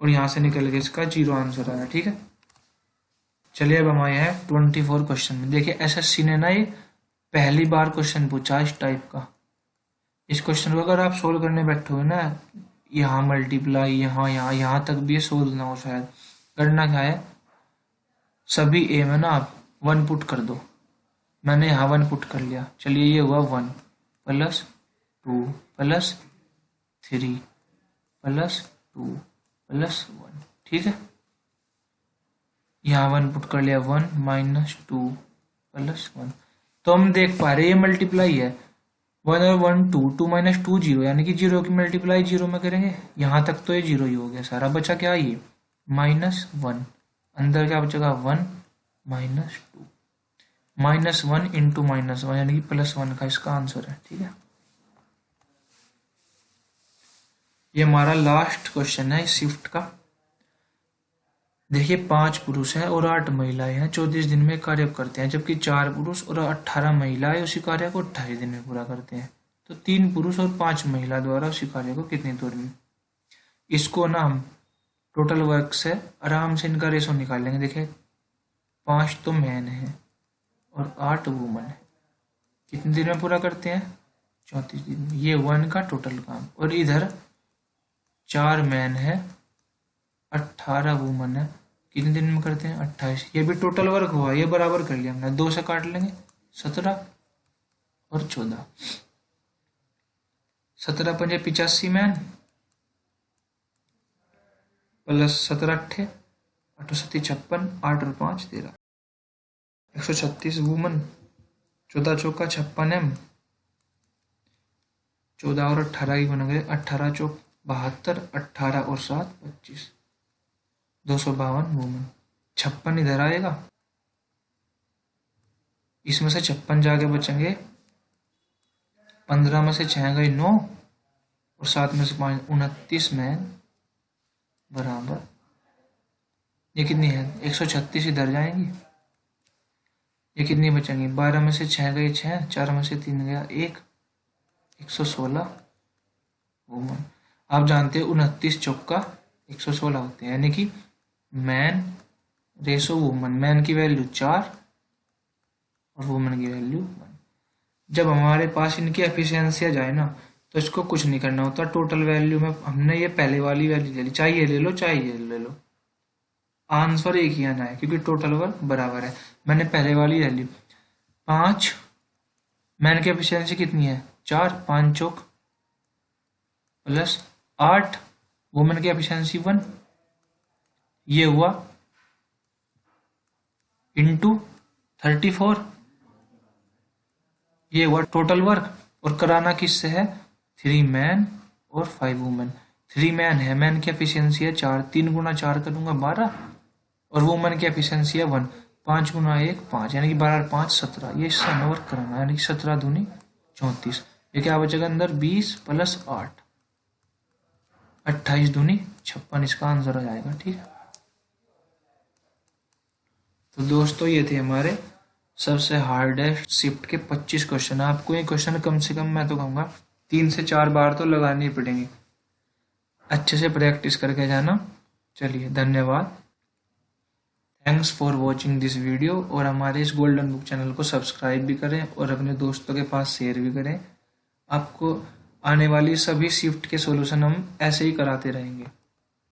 और यहाँ से निकल के इसका 0 आंसर आया, ठीक है। चलिए अब हम आए हैं 24 क्वेश्चन में। देखिए एसएससी ने ना ये पहली बार क्वेश्चन पूछा इस टाइप का। इस क्वेश्चन को अगर आप सोल्व करने बैठोगे ना, यहाँ मल्टीप्लाई, यहाँ तक भी ये सोल्व ना हो शायद। करना क्या है, सभी ए में ना आप 1 पुट कर दो। मैंने यहाँ 1 पुट कर लिया, चलिए ये हुआ 1 + 2 + 3 + 2 + 1, ठीक है। यहाँ 1 पुट कर लिया, 1 - 2 + 1। तो हम देख पा रहे हैं ये मल्टीप्लाई है, 1 और 1 2, 2 - 2 0, यानी कि 0 की मल्टीप्लाई 0 में करेंगे। यहाँ तक तो ये 0 ही हो गया सारा, बचा क्या? ये -1, अंदर क्या बचेगा? 1 - 2, -1 × -1 यानी कि +1 का इसका आंसर है, ठीक है। ये हमारा लास्ट क्वेश्चन है इस शिफ्ट का। देखिए 5 पुरुष हैं और 8 महिलाएं हैं, 34 दिन में कार्य करते हैं, जबकि 4 पुरुष और 18 महिलाएं उसी कार्य को 28 दिन में पूरा करते हैं। तो 3 पुरुष और 5 महिला द्वारा उसी कार्य को कितनी देर में? इसको ना हम टोटल वर्क से आराम से इनका रेशो निकाल लेंगे। देखिए 5 तो मैन है और 8 वुमन है, कितने दिन में पूरा करते हैं? 34 दिन में। ये 1 का टोटल काम, और इधर 4 मैन है 18 वुमन है, कितने दिन में करते हैं? 28। ये भी टोटल वर्क हुआ, ये बराबर कर लिया हमने, 2 से काट लेंगे, 17 और 14, 17 × 5 = 85 मैन प्लस 17 × 8 = 56, 8 और 5 = 13, 136 वुमन, 14 × 4 = 56 एम, 14 और 18 की बन गए, 18 × 4 = 72, 18 और 7 = 25, 252 वुमन। 56 इधर आएगा, इसमें से 56 जाके बचेंगे, 15 में से 6 गए 9 और 7 में से 5 29 में बराबर, ये कितनी है? 136 इधर जाएंगी, ये कितनी बचेंगी? 12 में से 6 गए 6, 4 में से 3 गया 1, 116 वुमन। आप जानते हैं 29 चौका 116 होते हैं, यानी कि मैन रेशो वुमन, मैन की वैल्यू 4 और वुमन की वैल्यू 1। जब हमारे पास इनकी एफिशिएंसी आ जाए ना, तो इसको कुछ नहीं करना होता, टोटल वैल्यू में हमने ये पहले वाली वैल्यू ले ली, चाहे ये ले लो चाहे ये ले लो, आंसर एक ही आना है क्योंकि टोटल वर्क बराबर है। मैंने पहले वाली ले ली 5, मैन की एफिशिएंसी कितनी है 4, 5 चौक प्लस 8, वुमेन की एफिशिएंसी 1, ये हुआ इंटू 34, ये हुआ टोटल वर्क। और कराना किससे है 3 मैन और 5 वुमेन। 3 मैन है, मैन की एफिशिएंसी है 4, 3 गुना 4 करूंगा 12, और वुमेन की एफिशिएंसी है 1, 5 गुना 1 5, यानी कि 12 5 17, ये इससे हमें वर्क कराना है, यानी कि 17 दूनी 34, ये क्या बचेगा अंदर 20 प्लस 8 28 दूनी 56, इसका आंसर आ जाएगा। ठीक है, तो दोस्तों ये थे हमारे सबसे हार्डेस्ट शिफ्ट के 25 क्वेश्चन। आपको ये क्वेश्चन कम से कम मैं तो कहूँगा 3 से 4 बार तो लगानी पड़ेंगी, अच्छे से प्रैक्टिस करके जाना। चलिए धन्यवाद, thanks for watching this video. और हमारे इस गोल्डन बुक चैनल को सब्सक्राइब भी करें और अपने दोस्तों के पास शेयर भी करें। आपको आने वाली सभी शिफ्ट के सॉल्यूशन हम ऐसे ही कराते रहेंगे।